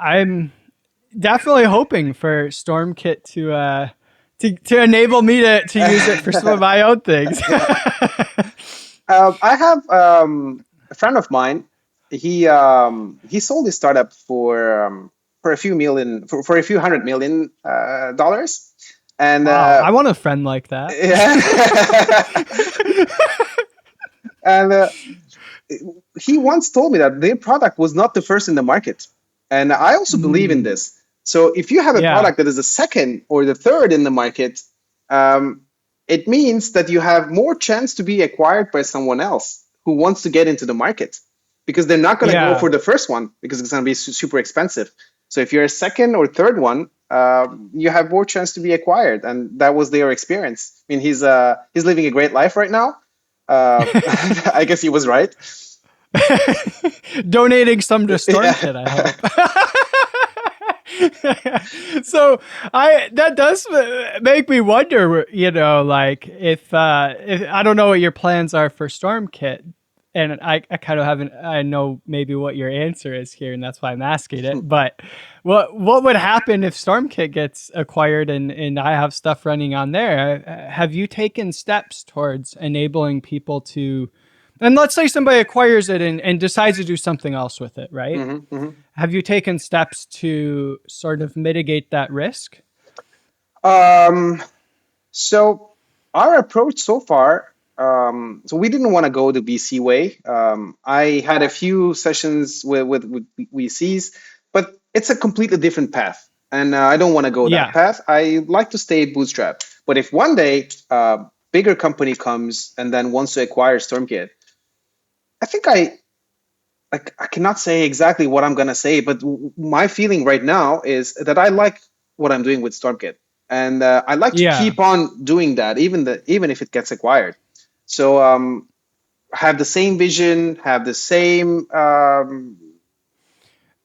I'm definitely hoping for Stormkit to enable me to use it for some of my own things. I have a friend of mine. He sold his startup for a few million for a few $100 million dollars, and Wow, I want a friend like that. yeah. And he once told me that their product was not the first in the market, and I also believe in this. So if you have a product that is the second or the third in the market, it means that you have more chance to be acquired by someone else who wants to get into the market, because they're not going to go for the first one because it's going to be super expensive. So if you're a second or third one, you have more chance to be acquired, and that was their experience. I mean, he's living a great life right now. I guess he was right. Donating some to Stormkit, I hope. So that does make me wonder, like if I don't know what your plans are for Stormkit, and I kind of haven't. I know maybe what your answer is here, and that's why I'm asking it. But what would happen if Stormkit gets acquired and I have stuff running on there? Have you taken steps towards enabling people to And let's say somebody acquires it and decides to do something else with it, right? Mm-hmm, mm-hmm. Have you taken steps to sort of mitigate that risk? So our approach so far, so we didn't want to go the VC way. I had a few sessions with VCs, but it's a completely different path. And I don't want to go that Yeah. path. I like to stay bootstrapped. But if one day bigger company comes and then wants to acquire Stormkit, I think I cannot say exactly what I'm gonna say, but my feeling right now is that I like what I'm doing with Stormkit, and I like to Yeah. keep on doing that, even if it gets acquired. So have the same vision, have the same And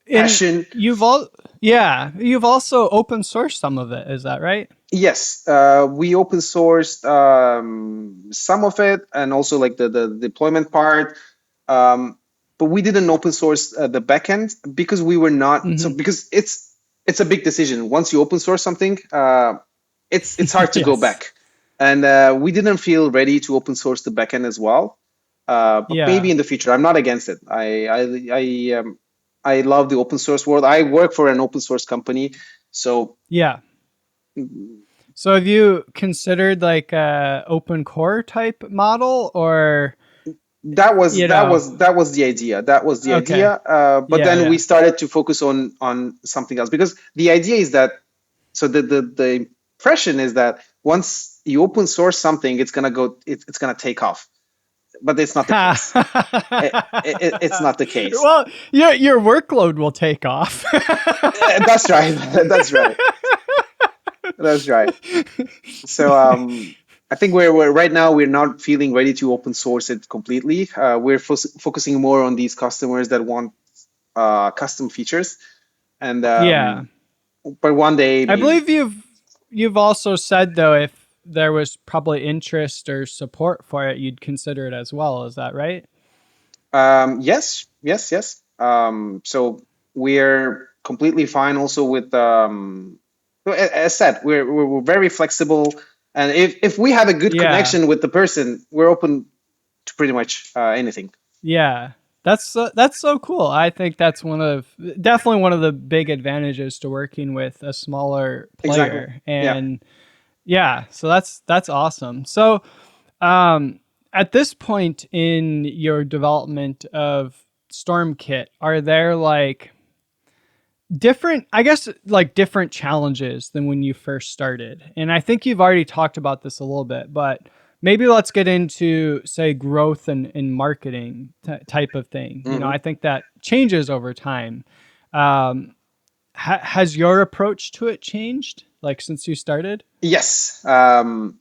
passion. you've also open sourced some of it, is that right? Yes, we open sourced some of it, and also like the deployment part. Um, but we didn't open source the backend because we were not so Mm-hmm. because it's a big decision. Once you open source something, it's hard to go Yes. back, and we didn't feel ready to open source the backend as well. But maybe Yeah. in the future, I'm not against it. I love the open source world. I work for an open source company, so Yeah. So have you considered like a open core type model or, you know, that was the idea. That was the okay. idea. But Yeah, then we yeah. started to focus on something else because the idea is that so the impression is that once you open source something, it's gonna take off. But it's not the case. It's not the case. Well, your workload will take off. That's right. That's right. That's right. So I think we're right now we're not feeling ready to open source it completely. We're focusing more on these customers that want custom features, and Yeah. but one day I maybe. believe you've also said though if there was probably interest or support for it, you'd consider it as well. Is that right? Yes, yes, yes. So we're completely fine also with as said, we're very flexible, and if we have a good Yeah. connection with the person, we're open to pretty much anything. Yeah. That's so cool. I think that's definitely one of the big advantages to working with a smaller Exactly. player. Yeah. And yeah, so that's awesome. So at this point in your development of Stormkit, are there like different challenges than when you first started? And I think you've already talked about this a little bit, but maybe let's get into say growth and marketing type of thing. Hmm. I think that changes over time. Um, has your approach to it changed like since you started? Yes.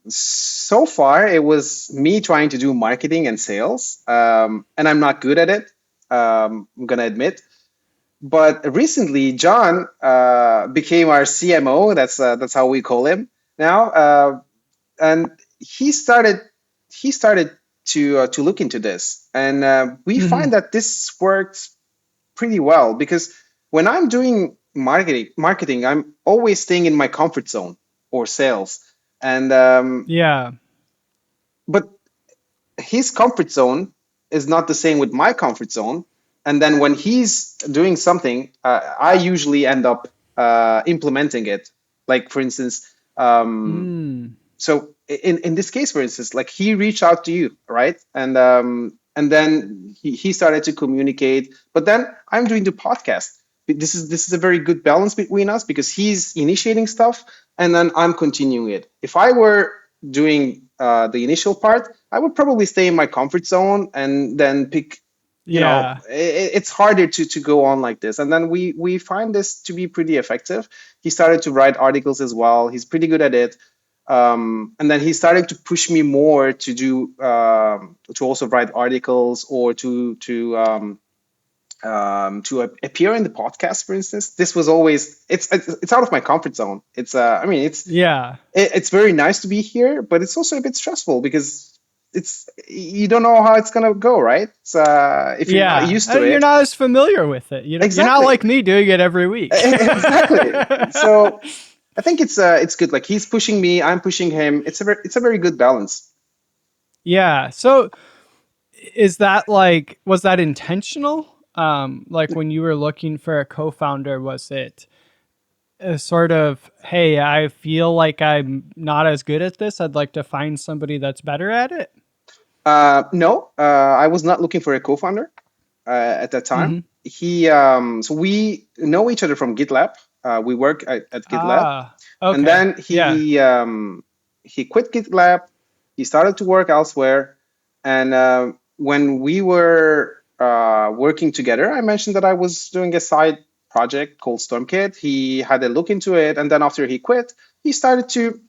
So far, it was me trying to do marketing and sales, and I'm not good at it. I'm gonna admit. But recently, John became our CMO. That's how we call him now, and he started he started to look into this, and we Hmm. find that this works pretty well because when I'm doing marketing, I'm always staying in my comfort zone or sales, and Yeah. but his comfort zone is not the same with my comfort zone. And then when he's doing something, I usually end up implementing it. Like for instance, Mm. so in this case, for instance, like he reached out to you, right? And then he started to communicate. But then I'm doing the podcast. This is a very good balance between us because he's initiating stuff and then I'm continuing it. If I were doing the initial part, I would probably stay in my comfort zone and then pick. Yeah. It's harder to go on like this. And then we find this to be pretty effective. He started to write articles as well. He's pretty good at it. And then he started to push me more to do to also write articles or to appear in the podcast, for instance. This was always it's out of my comfort zone. It's I mean Yeah. it's very nice to be here, but it's also a bit stressful because it's you don't know how it's gonna go, right? It's, if you're not Yeah. used to You're it. not as familiar with it. You're not Exactly. like me doing it every week. Exactly. So I think it's good. Like he's pushing me, I'm pushing him. It's a very good balance. Yeah. So is that like, was that intentional? Like when you were looking for a co-founder, was it a sort of, hey, I feel like I'm not as good at this. I'd like to find somebody that's better at it. No, I was not looking for a co-founder at that time. Mm-hmm. So we know each other from GitLab. We work at GitLab, Ah, and okay. then Yeah. he quit GitLab. He started to work elsewhere, and when we were working together, I mentioned that I was doing a side project called Stormkit. He had a look into it, and then after he quit, he started to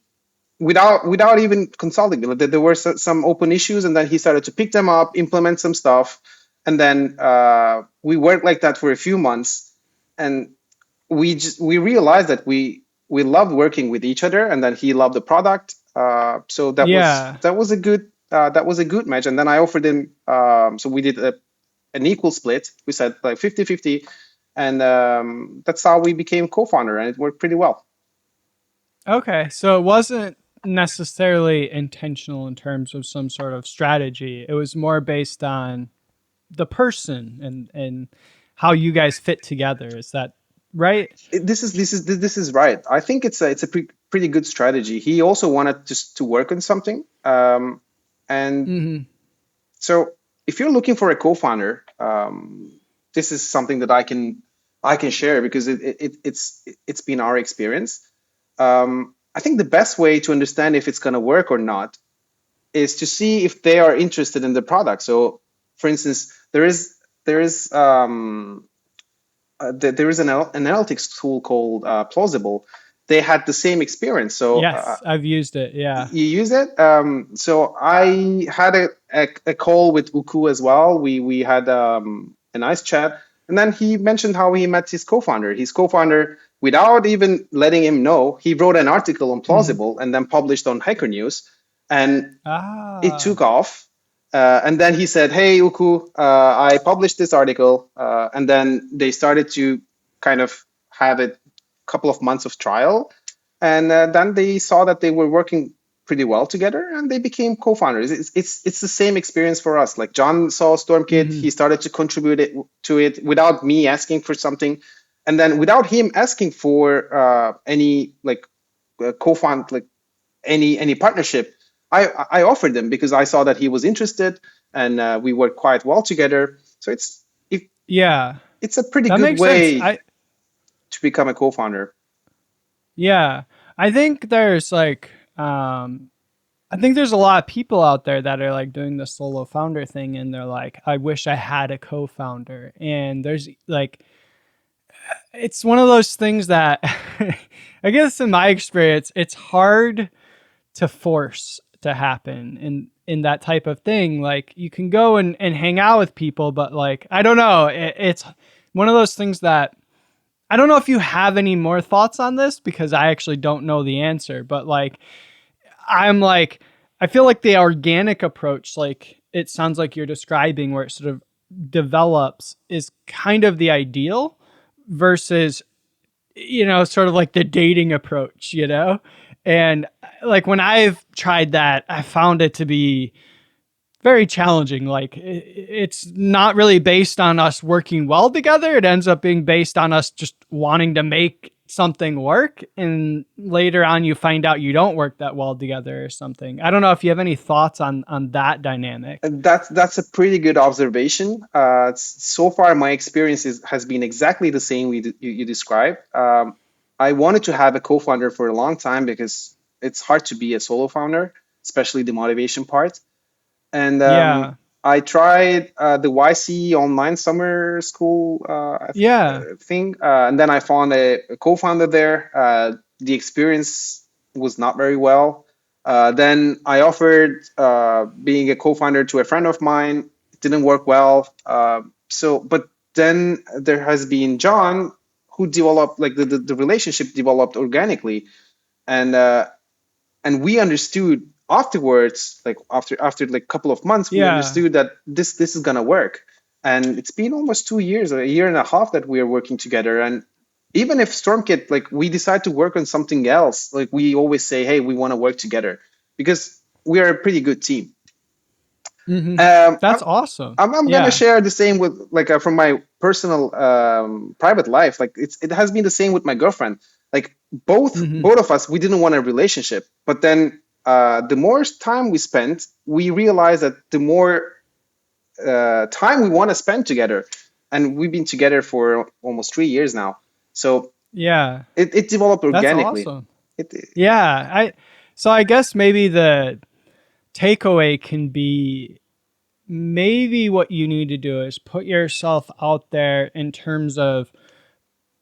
without even consulting me. There were some open issues, and then he started to pick them up, implement some stuff, and then we worked like that for a few months, and we realized that we loved working with each other, and then he loved the product. So Yeah. that was a good match. And then I offered him. So we did an equal split. We said like 50-50, and that's how we became co-founder, and it worked pretty well. Okay. So it wasn't necessarily intentional in terms of some sort of strategy. It was more based on the person and how you guys fit together. Is that right? This is right. I think it's a pretty good strategy. He also wanted to work on something, and Mm-hmm. so if you're looking for a co-founder, this is something that I can share because it's been our experience. I think the best way to understand if it's going to work or not is to see if they are interested in the product. So, for instance, there is an analytics tool called Plausible. They had the same experience. So Yes, I've used it. Yeah. you use it. So I had a call with Uku as well. We had a nice chat, and then he mentioned how he met his co-founder. His co-founder, without even letting him know, he wrote an article on Mm-hmm. Plausible and then published on Hacker News, and it took Ah. off. And then he said, "Hey Uku, I published this article," and then they started to kind of have a couple of months of trial, and then they saw that they were working pretty well together, and they became co-founders. It's the same experience for us. Like John saw Stormkit, Mm-hmm. he started to contribute to it without me asking for something, and then without him asking for any like co-found like any partnership. I offered them because I saw that he was interested, and we worked quite well together. So it, Yeah. it's a pretty That good makes sense. way to become a co-founder. Yeah. I think there's like I think there's a lot of people out there that are like doing the solo founder thing and they're like, I wish I had a co-founder. And there's like, it's one of those things that I guess in my experience, it's hard to force to happen in that type of thing. Like you can go and hang out with people, but like, I don't know. It's one of those things that I don't know if you have any more thoughts on this because I actually don't know the answer, but like, I'm like, I feel like the organic approach, like it sounds like you're describing, where it sort of develops, is kind of the ideal versus, sort of like the dating approach, And like when I've tried that, I found it to be very challenging. Like it's not really based on us working well together. It ends up being based on us just wanting to make something work. And later on, you find out you don't work that well together or something. I don't know if you have any thoughts on that dynamic. That's a pretty good observation. So far, my experience has been exactly the same you described. I wanted to have a co-founder for a long time because it's hard to be a solo founder, especially the motivation part. And Yeah. I tried the YC online summer school Yeah. thing, and then I found a co-founder there. The experience was not very well. Then I offered being a co-founder to a friend of mine. It didn't work well. But then there has been John, who developed like the relationship developed organically, and we understood afterwards, like after like a couple of months, we Yeah. understood that this is gonna work. And it's been almost 2 years or a year and a half that we are working together. And even if Stormkit, like we decide to work on something else, like we always say, hey, we want to work together because we are a pretty good team. Hmm. Um, That's I'm, awesome. I'm gonna Yeah. share the same with like from my personal private life. Like it has been the same with my girlfriend. Like Hmm. both of us, we didn't want a relationship, but then the more time we spent, we realized that the more time we want to spend together, and we've been together for almost 3 years now. So Yeah. it developed That's organically. awesome. It Yeah. So I guess maybe the takeaway can be maybe what you need to do is put yourself out there in terms of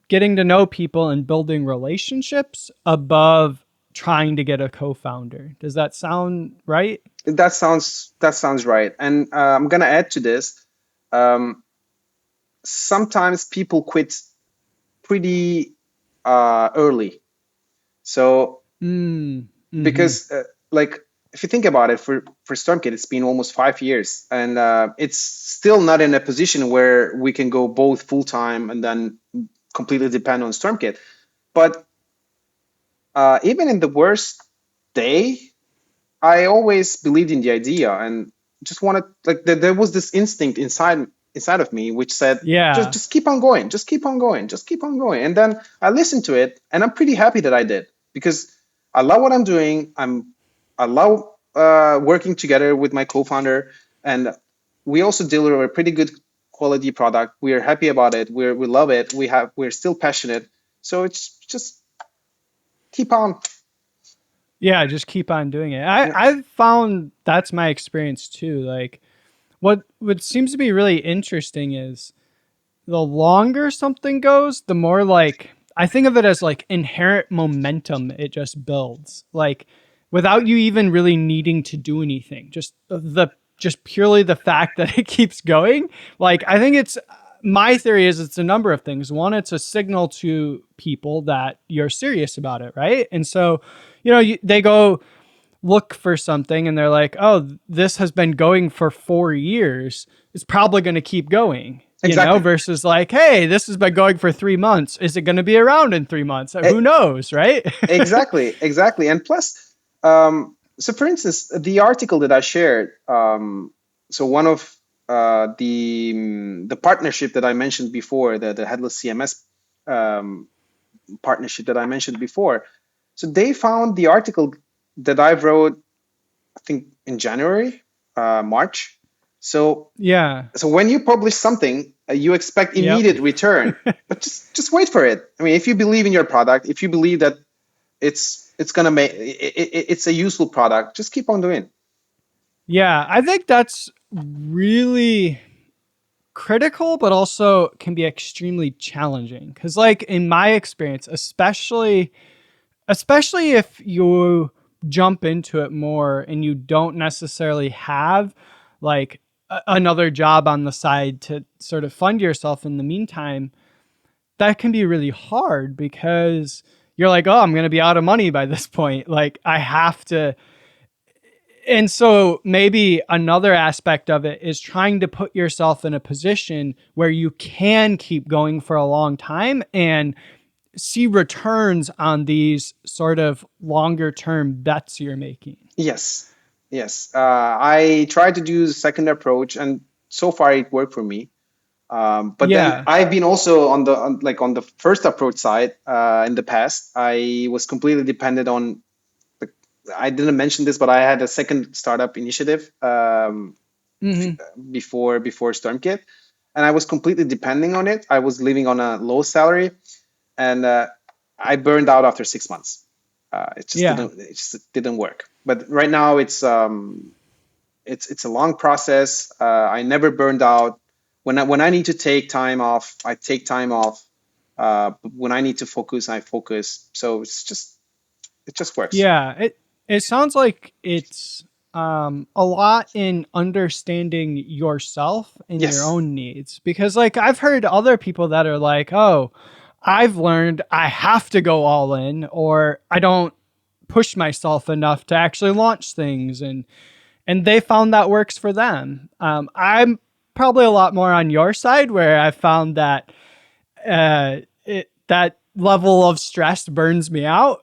getting to know people and building relationships above trying to get a co-founder. Does that sound right? that sounds right. And I'm gonna add to this. Um, Sometimes people quit pretty early. So Mm. Mhm. because like if you think about it, for Stormkit, it's been almost 5 years, and it's still not in a position where we can go both full time and then completely depend on Stormkit. But even in the worst day, I always believed in the idea and just wanted like there was this instinct inside of me which said just Yeah. just keep on going, just keep on going, just keep on going. And then I listened to it, and I'm pretty happy that I did, because I love what I'm doing. I love working together with my co-founder, and we also deliver a pretty good quality product. We're happy about it. We love it. We're still passionate. So it's just keep on. Yeah, just keep on doing it. Yeah, I've found that's my experience too. Like what seems to be really interesting is the longer something goes, the more like I think of it as like inherent momentum it just builds. Like without you even really needing to do anything. Just purely the fact that it keeps going. Like I think it's my theory is it's a number of things. One, it's a signal to people that you're serious about it, right? And so, they go look for something and they're like, oh, this has been going for 4 years. It's probably going to keep going, exactly. versus like, hey, this has been going for 3 months. Is it going to be around in 3 months? Who knows, right? Exactly. And plus, so for instance, the article that I shared, so one of the partnership that I mentioned before, the headless CMS um, partnership that I mentioned before. So they found the article that I wrote, I think in January, March. So Yeah. so when you publish something, you expect Yep. immediate return, but just wait for it. I mean, if you believe in your product, if you believe that it's gonna make it's a useful product, just keep on doing. Yeah. I think that's really critical, but also can be extremely challenging. Cause like in my experience, especially if you jump into it more and you don't necessarily have like another job on the side to sort of fund yourself in the meantime, that can be really hard because you're like, oh, I'm going to be out of money by this point. Like, I have to. And so maybe another aspect of it is trying to put yourself in a position where you can keep going for a long time and see returns on these sort of longer term bets you're making. Yes, yes. I tried to do the second approach, and so far it worked for me. But then Yeah. I've been also on the first approach side. In the past, I was completely dependent on. I didn't mention this, but I had a second startup initiative Hmm. before Stormkit, and I was completely depending on it. I was living on a low salary, and I burned out after 6 months. Yeah. It just didn't work. But right now it's a long process. I never burned out. When I need to take time off, I take time off. When I need to focus, I focus. So it just works. Yeah. It sounds like it's a lot in understanding yourself and your Yes. own needs because like I've heard other people that are like, oh, I've learned I have to go all in or I don't push myself enough to actually launch things and they found that works for them. I'm probably a lot more on your side where I found that that level of stress burns me out,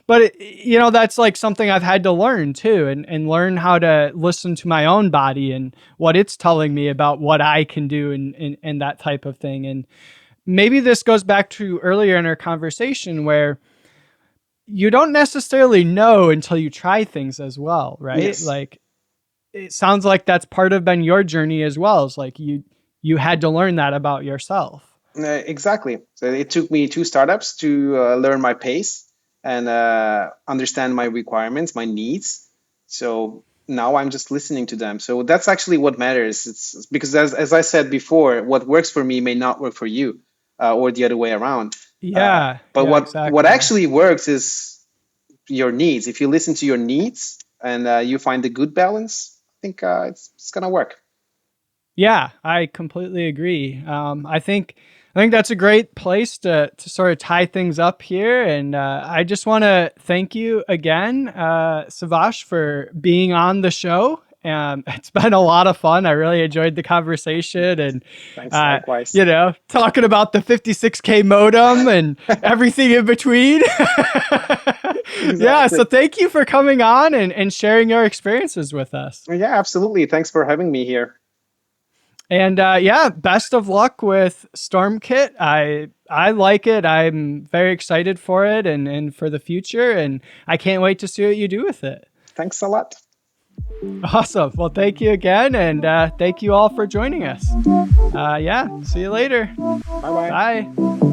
but that's like something I've had to learn too, and learn how to listen to my own body and what it's telling me about what I can do and that type of thing. And maybe this goes back to earlier in our conversation where you don't necessarily know until you try things as well, right? Yes. Like, it sounds like that's part of been your journey as well. It's like you had to learn that about yourself. Exactly. So it took me 2 startups to learn my pace and understand my requirements, my needs. So now I'm just listening to them. So that's actually what matters. It's because as I said before, what works for me may not work for you, or the other way around. But what Exactly. actually works is your needs. If you listen to your needs and you find the good balance, I think it's gonna work. Yeah, I completely agree. I think that's a great place to sort of tie things up here. And I just want to thank you again, Savas, for being on the show. It's been a lot of fun. I really enjoyed the conversation and, Thanks, likewise. talking about the 56K modem and everything in between. Exactly. Yeah, so thank you for coming on and sharing your experiences with us. Yeah, absolutely. Thanks for having me here. And best of luck with Stormkit. I like it. I'm very excited for it and for the future. And I can't wait to see what you do with it. Thanks a lot. Awesome. Well, thank you again. And thank you all for joining us. See you later. Bye-bye. Bye.